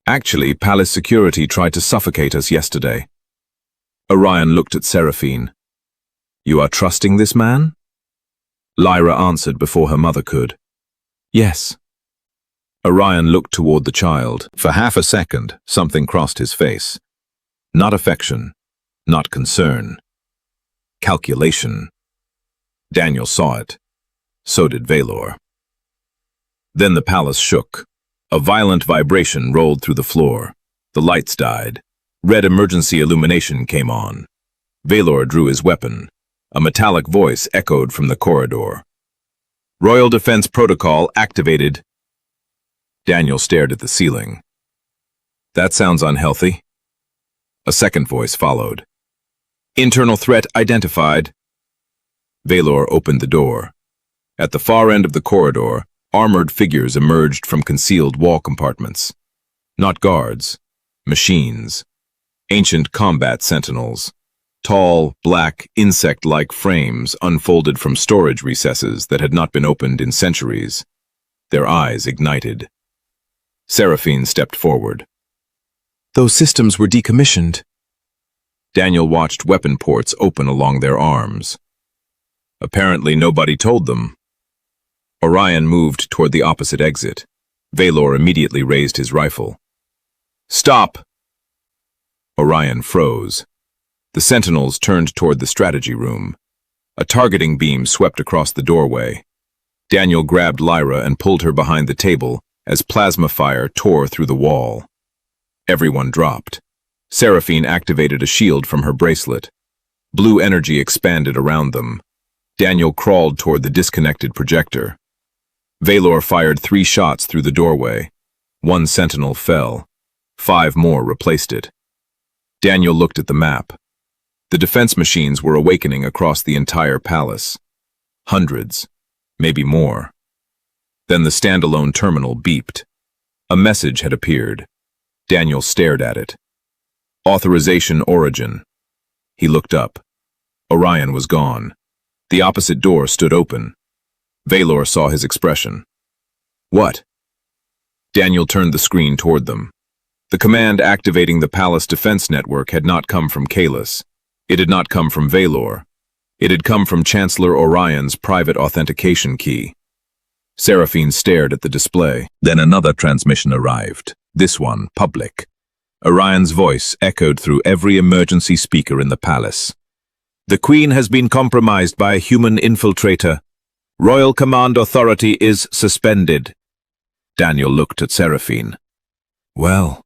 Actually, Palace security tried to suffocate us yesterday. Orion looked at Seraphine. You are trusting this man? Lyra answered before her mother could. Yes. Orion looked toward the child. For half a second, something crossed his face. Not affection, not concern. Calculation. Daniel saw it. So did Vaelor. Then the palace shook. A violent vibration rolled through the floor. The lights died. Red emergency illumination came on. Vaelor drew his weapon. A metallic voice echoed from the corridor. Royal Defense Protocol activated. Daniel stared at the ceiling. That sounds unhealthy. A second voice followed. Internal threat identified. Vaelor opened the door. At the far end of the corridor, armored figures emerged from concealed wall compartments. Not guards, machines. Ancient combat sentinels. Tall, black, insect-like frames unfolded from storage recesses that had not been opened in centuries. Their eyes ignited. Seraphine stepped forward. Those systems were decommissioned. Daniel watched weapon ports open along their arms. Apparently nobody told them. Orion moved toward the opposite exit. Vaelor immediately raised his rifle. "Stop!" Orion froze. The sentinels turned toward the strategy room. A targeting beam swept across the doorway. Daniel grabbed Lyra and pulled her behind the table as plasma fire tore through the wall. Everyone dropped. Seraphine activated a shield from her bracelet. Blue energy expanded around them. Daniel crawled toward the disconnected projector. Vaelor fired 3 shots through the doorway. 1 sentinel fell. 5 more replaced it. Daniel looked at the map. The defense machines were awakening across the entire palace. Hundreds, maybe more. Then the standalone terminal beeped. A message had appeared. Daniel stared at it. Authorization origin. He looked up. Orion was gone. The opposite door stood open. Vaelor saw his expression. "What?" Daniel turned the screen toward them. The command activating the palace defense network had not come from Kalis. It had not come from Vaelor. It had come from Chancellor Orion's private authentication key. Seraphine stared at the display. Then another transmission arrived, this one public. Orion's voice echoed through every emergency speaker in the palace. "The Queen has been compromised by a human infiltrator. Royal Command Authority is suspended." Daniel looked at Seraphine. "Well."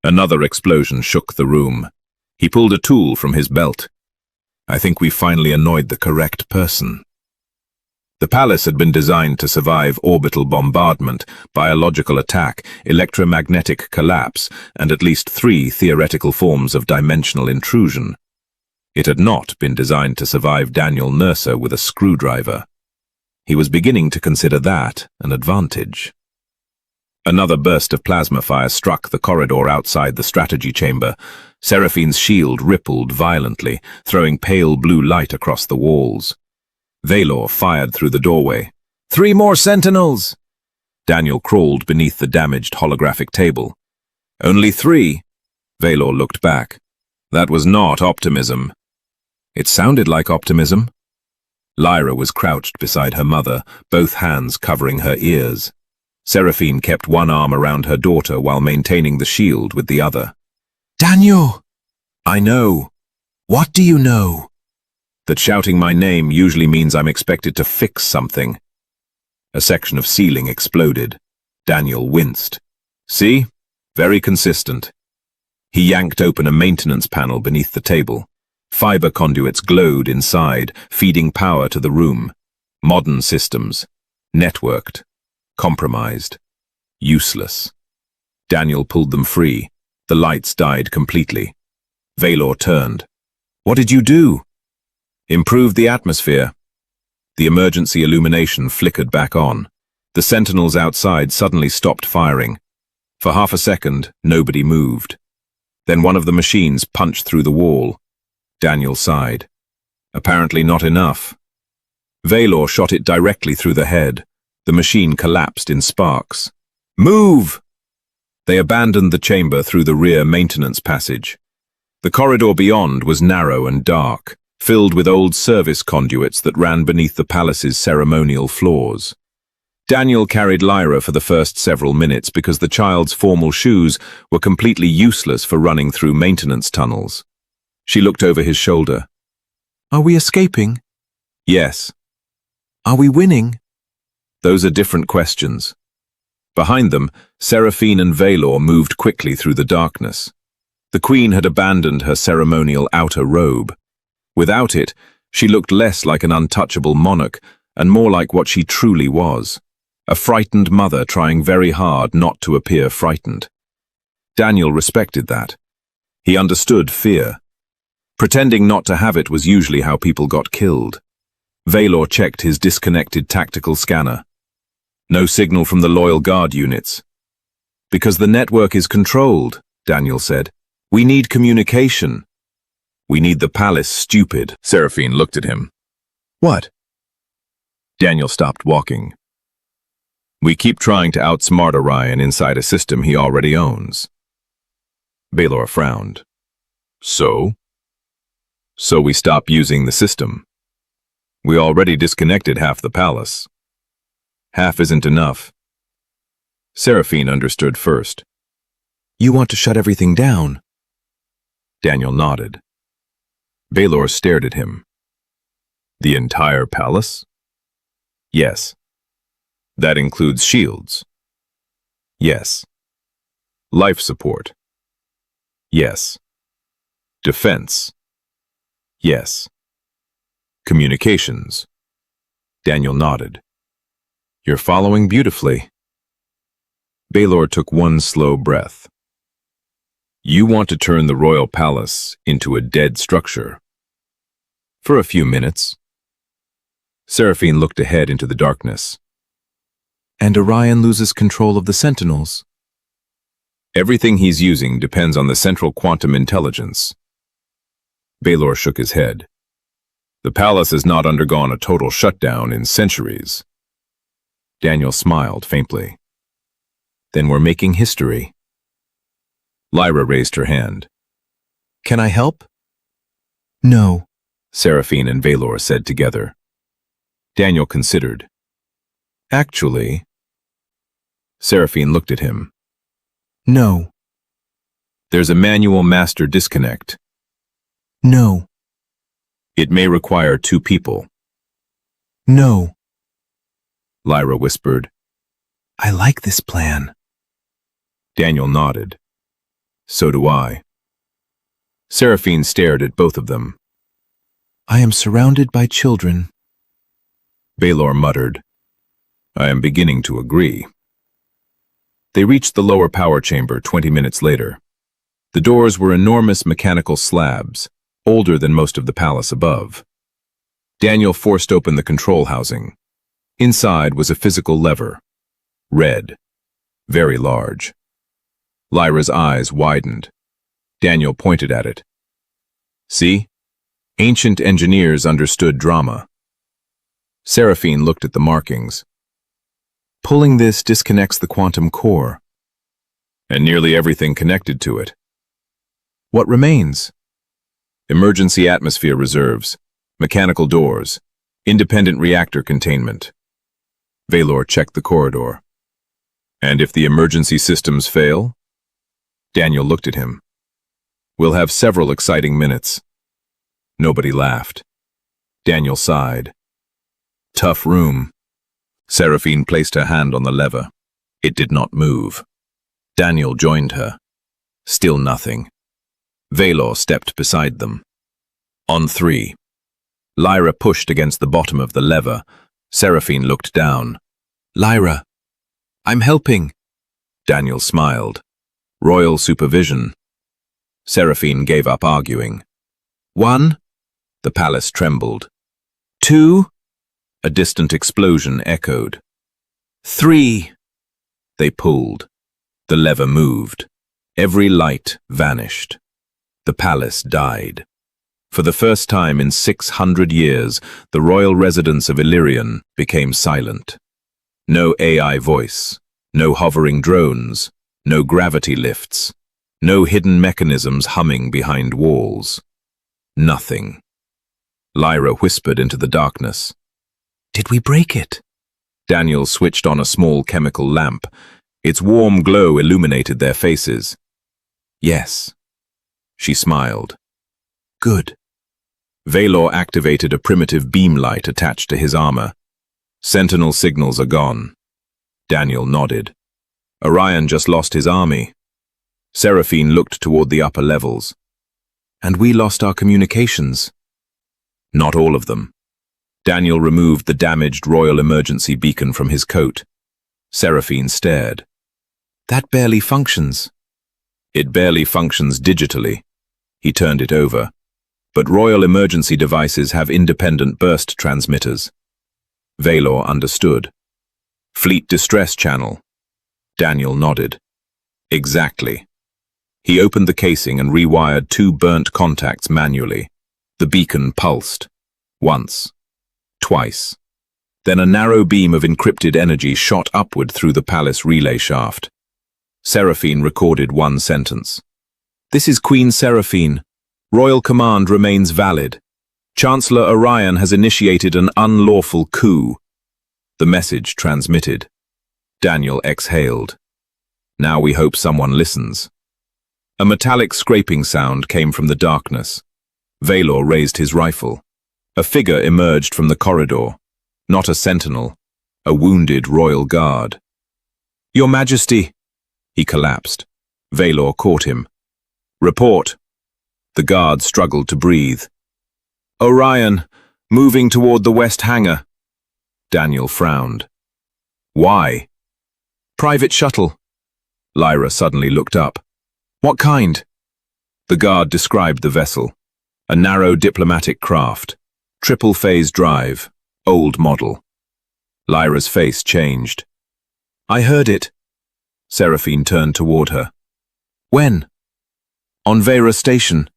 Another explosion shook the room. He pulled a tool from his belt. "I think we finally annoyed the correct person." The palace had been designed to survive orbital bombardment, biological attack, electromagnetic collapse, and at least 3 theoretical forms of dimensional intrusion. It had not been designed to survive Daniel Mercer with a screwdriver. He was beginning to consider that an advantage. Another burst of plasma fire struck the corridor outside the strategy chamber. Seraphine's shield rippled violently, throwing pale blue light across the walls. Vaelor fired through the doorway. "3 more sentinels!" Daniel crawled beneath the damaged holographic table. "Only 3. Vaelor looked back. That was not optimism. It sounded like optimism. Lyra was crouched beside her mother, both hands covering her ears. Seraphine kept one arm around her daughter while maintaining the shield with the other. "Daniel!" "I know. What do you know?" "That shouting my name usually means I'm expected to fix something." A section of ceiling exploded. Daniel winced. "See? Very consistent." He yanked open a maintenance panel beneath the table. Fiber conduits glowed inside, feeding power to the room. Modern systems. Networked. Compromised. Useless. Daniel pulled them free. The lights died completely. Vaelor turned. "What did you do?" "Improved the atmosphere." The emergency illumination flickered back on. The sentinels outside suddenly stopped firing. For half a second, nobody moved. Then one of the machines punched through the wall. Daniel sighed. Apparently not enough. Vaelor shot it directly through the head. The machine collapsed in sparks. "Move!" They abandoned the chamber through the rear maintenance passage. The corridor beyond was narrow and dark, filled with old service conduits that ran beneath the palace's ceremonial floors. Daniel carried Lyra for the first several minutes because the child's formal shoes were completely useless for running through maintenance tunnels. She looked over his shoulder. "Are we escaping?" "Yes." "Are we winning?" "Those are different questions." Behind them, Seraphine and Vaelor moved quickly through the darkness. The Queen had abandoned her ceremonial outer robe. Without it, she looked less like an untouchable monarch and more like what she truly was, a frightened mother trying very hard not to appear frightened. Daniel respected that. He understood fear. Pretending not to have it was usually how people got killed. Vaelor checked his disconnected tactical scanner. No signal from the loyal guard units. Because the network is controlled, Daniel said. We need communication. We need the palace stupid. Seraphine looked at him. What? Daniel stopped walking. We keep trying to outsmart Orion inside a system he already owns. Vaelor frowned. So? So we stop using the system. We already disconnected half the palace. Half isn't enough. Seraphine understood first. You want to shut everything down? Daniel nodded. Vaelor stared at him. The entire palace? Yes. That includes shields. Yes. Life support. Yes. Defense. Yes. Communications. Daniel nodded. You're following beautifully. Vaelor took one slow breath. You want to turn the royal palace into a dead structure. For a few minutes. Seraphine looked ahead into the darkness. And Orion loses control of the Sentinels. Everything he's using depends on the central quantum intelligence. Vaelor shook his head. The palace has not undergone a total shutdown in centuries. Daniel smiled faintly. Then we're making history. Lyra raised her hand. Can I help? No, Seraphine and Vaelor said together. Daniel considered. Actually, Seraphine looked at him. No. There's a manual master disconnect. No. It may require 2 people. No. Lyra whispered. I like this plan. Daniel nodded. So do I. Seraphine stared at both of them. I am surrounded by children. Vaelor muttered. I am beginning to agree. They reached the lower power chamber 20 minutes later. The doors were enormous mechanical slabs, older than most of the palace above. Daniel forced open the control housing. Inside was a physical lever. Red. Very large. Lyra's eyes widened. Daniel pointed at it. See? Ancient engineers understood drama. Seraphine looked at the markings. Pulling this disconnects the quantum core. And nearly everything connected to it. What remains? Emergency atmosphere reserves, mechanical doors, independent reactor containment. Vaelor checked the corridor. And if the emergency systems fail? Daniel looked at him. We'll have several exciting minutes. Nobody laughed. Daniel sighed. Tough room. Seraphine placed her hand on the lever. It did not move. Daniel joined her. Still nothing. Vaelor stepped beside them. On 3. Lyra pushed against the bottom of the lever. Seraphine looked down. Lyra, I'm helping. Daniel smiled. Royal supervision. Seraphine gave up arguing. 1. The palace trembled. 2. A distant explosion echoed. 3. They pulled. The lever moved. Every light vanished. The palace died. For the first time in 600 years, the royal residence of Illyrian became silent. No AI voice, no hovering drones, no gravity lifts, no hidden mechanisms humming behind walls. Nothing. Lyra whispered into the darkness. Did we break it? Daniel switched on a small chemical lamp. Its warm glow illuminated their faces. Yes. She smiled. Good. Vaelor activated a primitive beam light attached to his armor. Sentinel signals are gone. Daniel nodded. Orion just lost his army. Seraphine looked toward the upper levels. And we lost our communications. Not all of them. Daniel removed the damaged royal emergency beacon from his coat. Seraphine stared. That barely functions. It barely functions digitally. He turned it over. but royal emergency devices have independent burst transmitters. Vaelor understood. Fleet distress channel. Daniel nodded. Exactly. He opened the casing and rewired 2 burnt contacts manually. The beacon pulsed. Once. Twice. Then a narrow beam of encrypted energy shot upward through the palace relay shaft. Seraphine recorded one sentence. "This is Queen Seraphine. Royal command remains valid. Chancellor Orion has initiated an unlawful coup." The message transmitted. Daniel exhaled. Now we hope someone listens. A metallic scraping sound came from the darkness. Vaelor raised his rifle. A figure emerged from the corridor. Not a sentinel, a wounded royal guard. "Your Majesty!" He collapsed. Vaelor caught him. "Report." The guard struggled to breathe. "Orion, moving toward the west hangar." Daniel frowned. "Why?" "Private shuttle." Lyra suddenly looked up. "What kind?" The guard described the vessel. A narrow diplomatic craft. Triple-phase drive. Old model. Lyra's face changed. "I heard it." Seraphine turned toward her. "When?" "On Vaelor Station."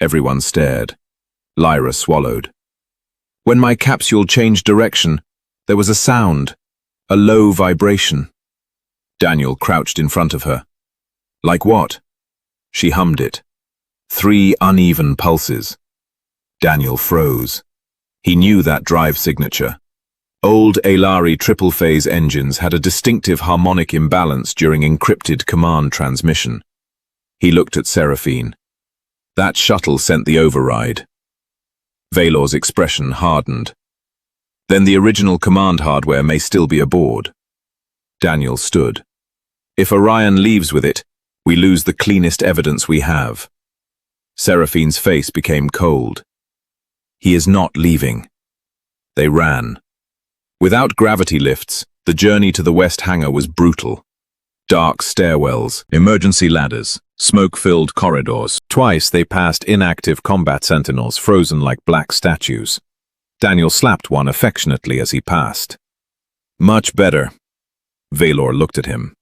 Everyone stared. Lyra swallowed. "When my capsule changed direction, there was a sound, a low vibration." Daniel crouched in front of her. "Like what?" She hummed it. 3 uneven pulses. Daniel froze. He knew that drive signature. Old Aelari triple-phase engines had a distinctive harmonic imbalance during encrypted command transmission. He looked at Seraphine. That shuttle sent the override. Vaelor's expression hardened. Then the original command hardware may still be aboard. Daniel stood. If Orion leaves with it, we lose the cleanest evidence we have. Seraphine's face became cold. He is not leaving. They ran. Without gravity lifts, the journey to the west hangar was brutal. Dark stairwells, emergency ladders, smoke-filled corridors. Twice they passed inactive combat sentinels frozen like black statues. Daniel slapped one affectionately as he passed. "Much better." Vaelor looked at him.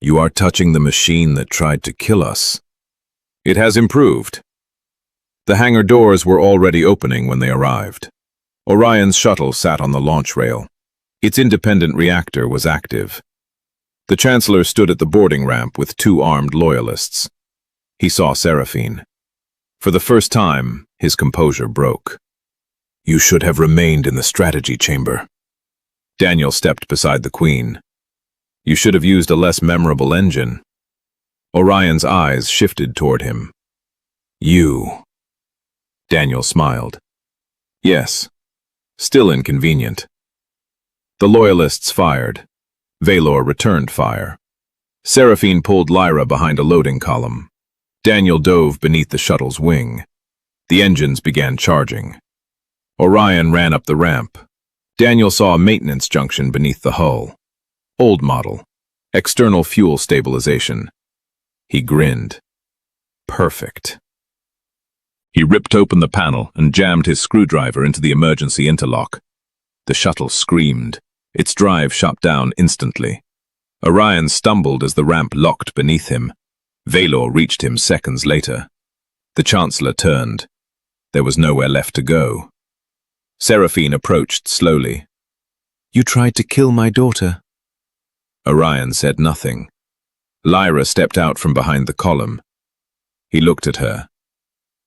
"You are touching the machine that tried to kill us." "It has improved." The hangar doors were already opening when they arrived. Orion's shuttle sat on the launch rail. Its independent reactor was active. The Chancellor stood at the boarding ramp with 2 armed loyalists. He saw Seraphine. For the first time, his composure broke. "You should have remained in the strategy chamber." Daniel stepped beside the Queen. "You should have used a less memorable engine." Orion's eyes shifted toward him. "You." Daniel smiled. "Yes. Still inconvenient." The Loyalists fired. Vaelor returned fire. Seraphine pulled Lyra behind a loading column. Daniel dove beneath the shuttle's wing. The engines began charging. Orion ran up the ramp. Daniel saw a maintenance junction beneath the hull. Old model. External fuel stabilization. He grinned. Perfect. He ripped open the panel and jammed his screwdriver into the emergency interlock. The shuttle screamed. Its drive shut down instantly. Orion stumbled as the ramp locked beneath him. Vaelor reached him seconds later. The Chancellor turned. There was nowhere left to go. Seraphine approached slowly. "You tried to kill my daughter." Orion said nothing. Lyra stepped out from behind the column. He looked at her.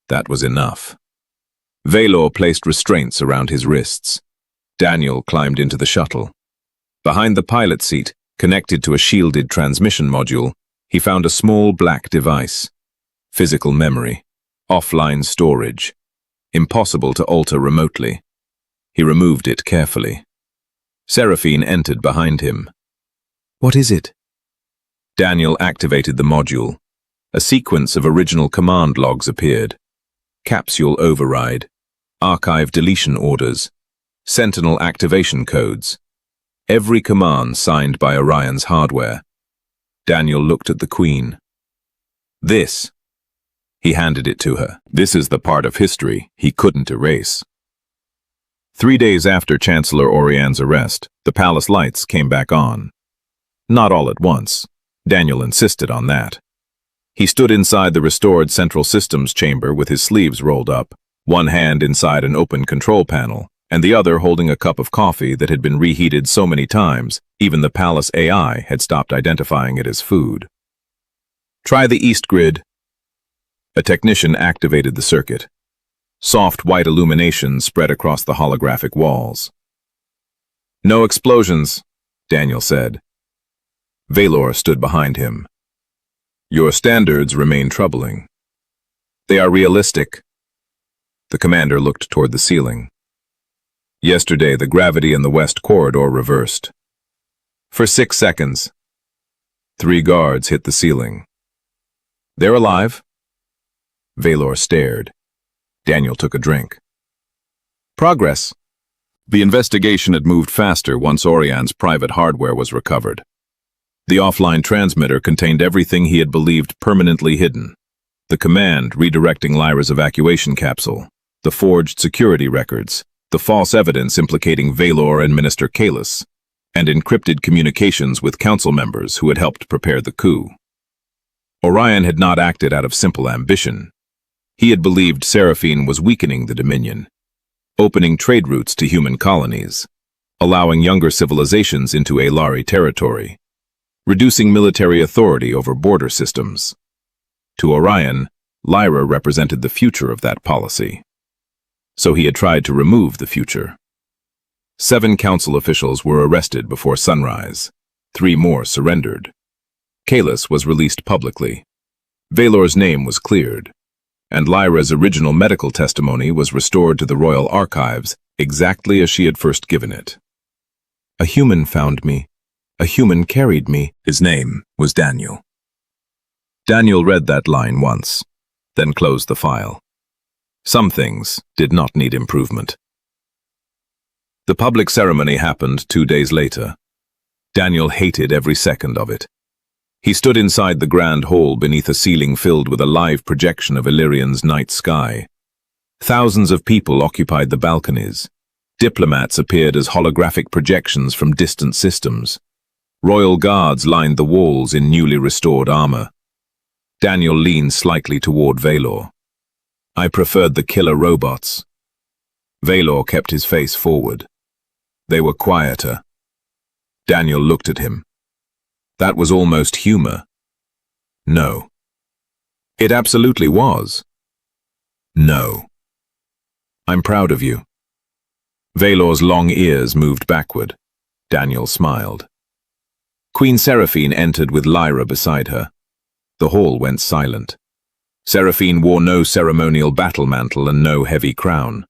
That was enough. Vaelor placed restraints around his wrists. Daniel climbed into the shuttle. Behind the pilot seat, connected to a shielded transmission module, he found a small black device. Physical memory. Offline storage. Impossible to alter remotely. He removed it carefully. Seraphine entered behind him. "What is it?" Daniel activated the module. A sequence of original command logs appeared. Capsule override. Archive deletion orders. Sentinel activation codes. Every command signed by Orion's hardware. Daniel looked at the Queen. "This." He handed it to her. This is the part of history he couldn't erase. 3 days after Chancellor Orian's arrest, the palace lights came back on. Not all at once. Daniel insisted on that. He stood inside the restored central systems chamber with his sleeves rolled up, one hand inside an open control panel, and the other holding a cup of coffee that had been reheated so many times, even the palace AI had stopped identifying it as food. Try the east grid. A technician activated the circuit. Soft white illumination spread across the holographic walls. No explosions, Daniel said. Vaelor stood behind him. Your standards remain troubling. They are realistic. The commander looked toward the ceiling. Yesterday, the gravity in the west corridor reversed. For 6 seconds. 3 guards hit the ceiling. They're alive? Vaelor stared. Daniel took a drink. Progress. The investigation had moved faster once Orian's private hardware was recovered. The offline transmitter contained everything he had believed permanently hidden. The command redirecting Lyra's evacuation capsule, the forged security records, the false evidence implicating Vaelor and Minister Kalis, and encrypted communications with council members who had helped prepare the coup. Orion had not acted out of simple ambition. He had believed Seraphine was weakening the Dominion, opening trade routes to human colonies, allowing younger civilizations into Aelari territory, reducing military authority over border systems. To Orion, Lyra represented the future of that policy. So he had tried to remove the future. 7 council officials were arrested before sunrise. 3 more surrendered. Kalis was released publicly. Vaelor's name was cleared, and Lyra's original medical testimony was restored to the royal archives exactly as she had first given it. A human found me. A human carried me. His name was Daniel. Daniel read that line once, then closed the file. Some things did not need improvement. The public ceremony happened 2 days later. Daniel hated every second of it. He stood inside the grand hall beneath a ceiling filled with a live projection of Illyrian's night sky. Thousands of people occupied the balconies. Diplomats appeared as holographic projections from distant systems. Royal guards lined the walls in newly restored armor. Daniel leaned slightly toward Vaelor. I preferred the killer robots. Vaelor kept his face forward. They were quieter. Daniel looked at him. That was almost humor. No. It absolutely was. No. I'm proud of you. Vaelor's long ears moved backward. Daniel smiled. Queen Seraphine entered with Lyra beside her. The hall went silent. Seraphine wore no ceremonial battle mantle and no heavy crown.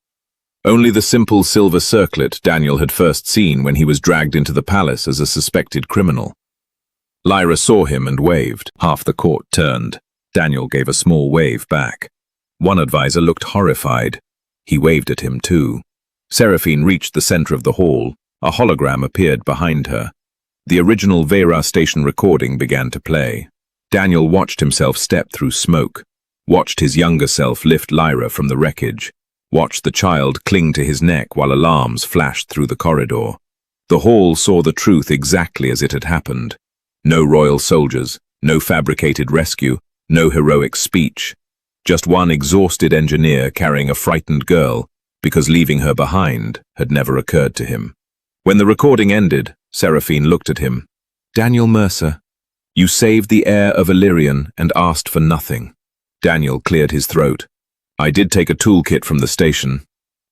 Only the simple silver circlet Daniel had first seen when he was dragged into the palace as a suspected criminal. Lyra saw him and waved. Half the court turned. Daniel gave a small wave back. One advisor looked horrified. He waved at him too. Seraphine reached the center of the hall. A hologram appeared behind her. The original Vera station recording began to play. Daniel watched himself step through smoke, watched his younger self lift Lyra from the wreckage, watched the child cling to his neck while alarms flashed through the corridor. The hall saw the truth exactly as it had happened. No royal soldiers, no fabricated rescue, no heroic speech. Just one exhausted engineer carrying a frightened girl because leaving her behind had never occurred to him. When the recording ended, Seraphine looked at him. Daniel Mercer, you saved the heir of Illyrian and asked for nothing. Daniel cleared his throat. I did take a toolkit from the station.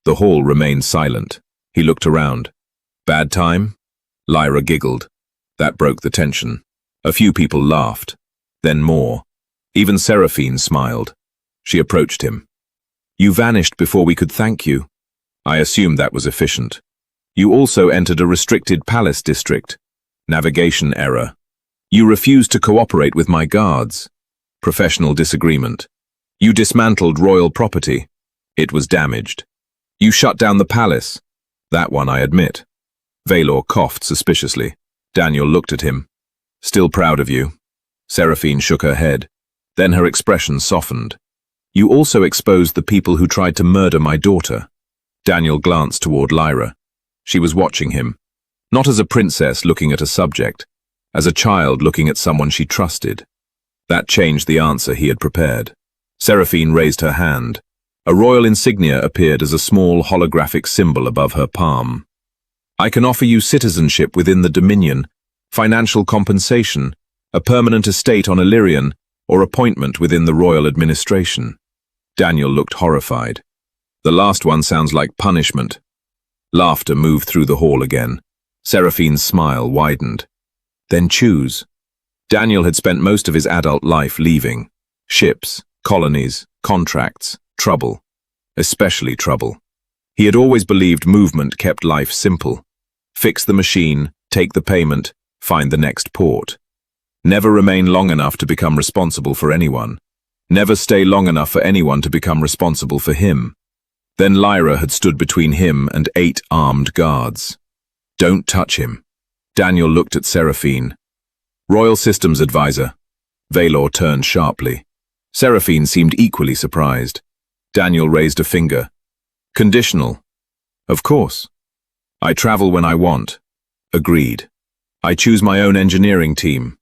The hall remained silent. He looked around. Bad time? Lyra giggled. That broke the tension. A few people laughed. Then more. Even Seraphine smiled. She approached him. You vanished before we could thank you. I assumed that was efficient. You also entered a restricted palace district. Navigation error. You refused to cooperate with my guards. Professional disagreement. You dismantled royal property. It was damaged. You shut down the palace. That one I admit. Vaelor coughed suspiciously. Daniel looked at him. Still proud of you. Seraphine shook her head. Then her expression softened. You also exposed the people who tried to murder my daughter. Daniel glanced toward Lyra. She was watching him, not as a princess looking at a subject, as a child looking at someone she trusted. That changed the answer he had prepared. Seraphine raised her hand. A royal insignia appeared as a small holographic symbol above her palm. I can offer you citizenship within the Dominion, financial compensation, a permanent estate on Illyrian, or appointment within the royal administration. Daniel looked horrified. The last one sounds like punishment. Laughter moved through the hall again. Seraphine's smile widened. Then choose. Daniel had spent most of his adult life leaving. Ships, colonies, contracts, trouble. Especially trouble. He had always believed movement kept life simple. Fix the machine, take the payment, find the next port. Never remain long enough to become responsible for anyone. Never stay long enough for anyone to become responsible for him. Then Lyra had stood between him and 8 armed guards. Don't touch him. Daniel looked at Seraphine. Royal Systems Advisor. Vaelor turned sharply. Seraphine seemed equally surprised. Daniel raised a finger. Conditional. Of course. I travel when I want. Agreed. I choose my own engineering team.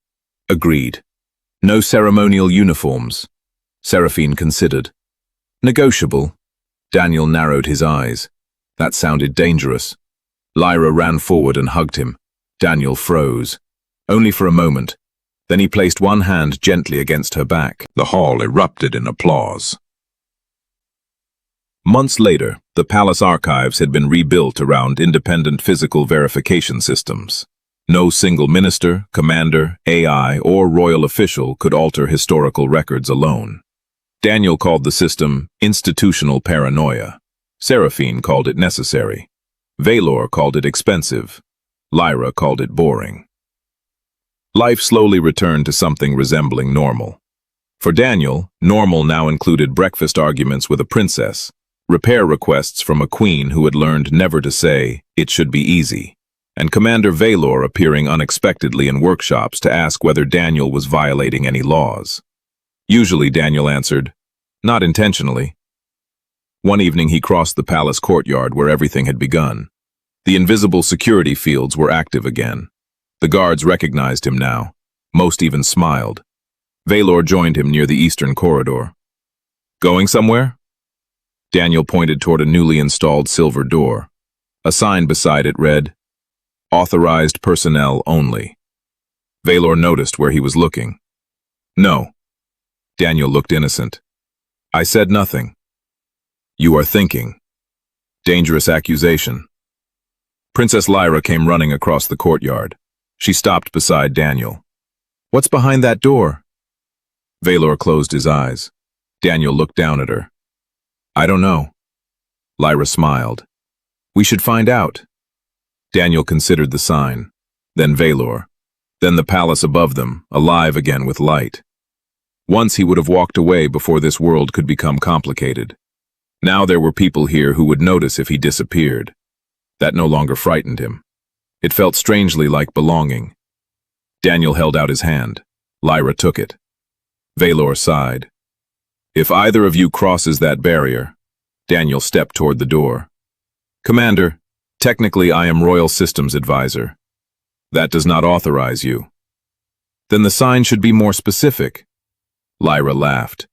Agreed. No ceremonial uniforms. Seraphine considered. Negotiable. Daniel narrowed his eyes. That sounded dangerous. Lyra ran forward and hugged him. Daniel froze. Only for a moment. Then he placed one hand gently against her back. The hall erupted in applause. Months later, the palace archives had been rebuilt around independent physical verification systems. No single minister, commander, AI, or royal official could alter historical records alone. Daniel called the system institutional paranoia. Seraphine called it necessary. Vaelor called it expensive. Lyra called it boring. Life slowly returned to something resembling normal. For Daniel, normal now included breakfast arguments with a princess, repair requests from a queen who had learned never to say, "It should be easy," and Commander Vaelor appearing unexpectedly in workshops to ask whether Daniel was violating any laws. Usually Daniel answered, "Not intentionally." One evening he crossed the palace courtyard where everything had begun. The invisible security fields were active again. The guards recognized him now. Most even smiled. Vaelor joined him near the eastern corridor. Going somewhere? Daniel pointed toward a newly installed silver door. A sign beside it read, "Authorized personnel only." Vaelor noticed where he was looking. "No." Daniel looked innocent. "I said nothing." "You are thinking." Dangerous accusation. Princess Lyra came running across the courtyard. She stopped beside Daniel. "What's behind that door?" Vaelor closed his eyes. Daniel looked down at her. "I don't know." Lyra smiled. "We should find out." Daniel considered the sign, then Vaelor, then the palace above them, alive again with light. Once he would have walked away before this world could become complicated. Now there were people here who would notice if he disappeared. That no longer frightened him. It felt strangely like belonging. Daniel held out his hand. Lyra took it. Vaelor sighed. "If either of you crosses that barrier..." Daniel stepped toward the door. "Commander, technically I am Royal Systems Advisor. That does not authorize you." "Then the sign should be more specific." Lyra laughed.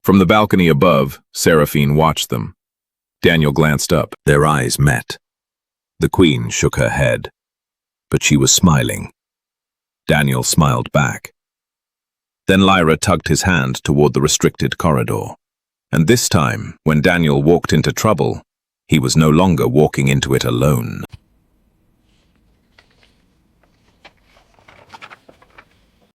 From the balcony above, Seraphine watched them. Daniel glanced up. Their eyes met. The Queen shook her head, but she was smiling. Daniel smiled back. Then Lyra tugged his hand toward the restricted corridor. And this time, when Daniel walked into trouble, he was no longer walking into it alone.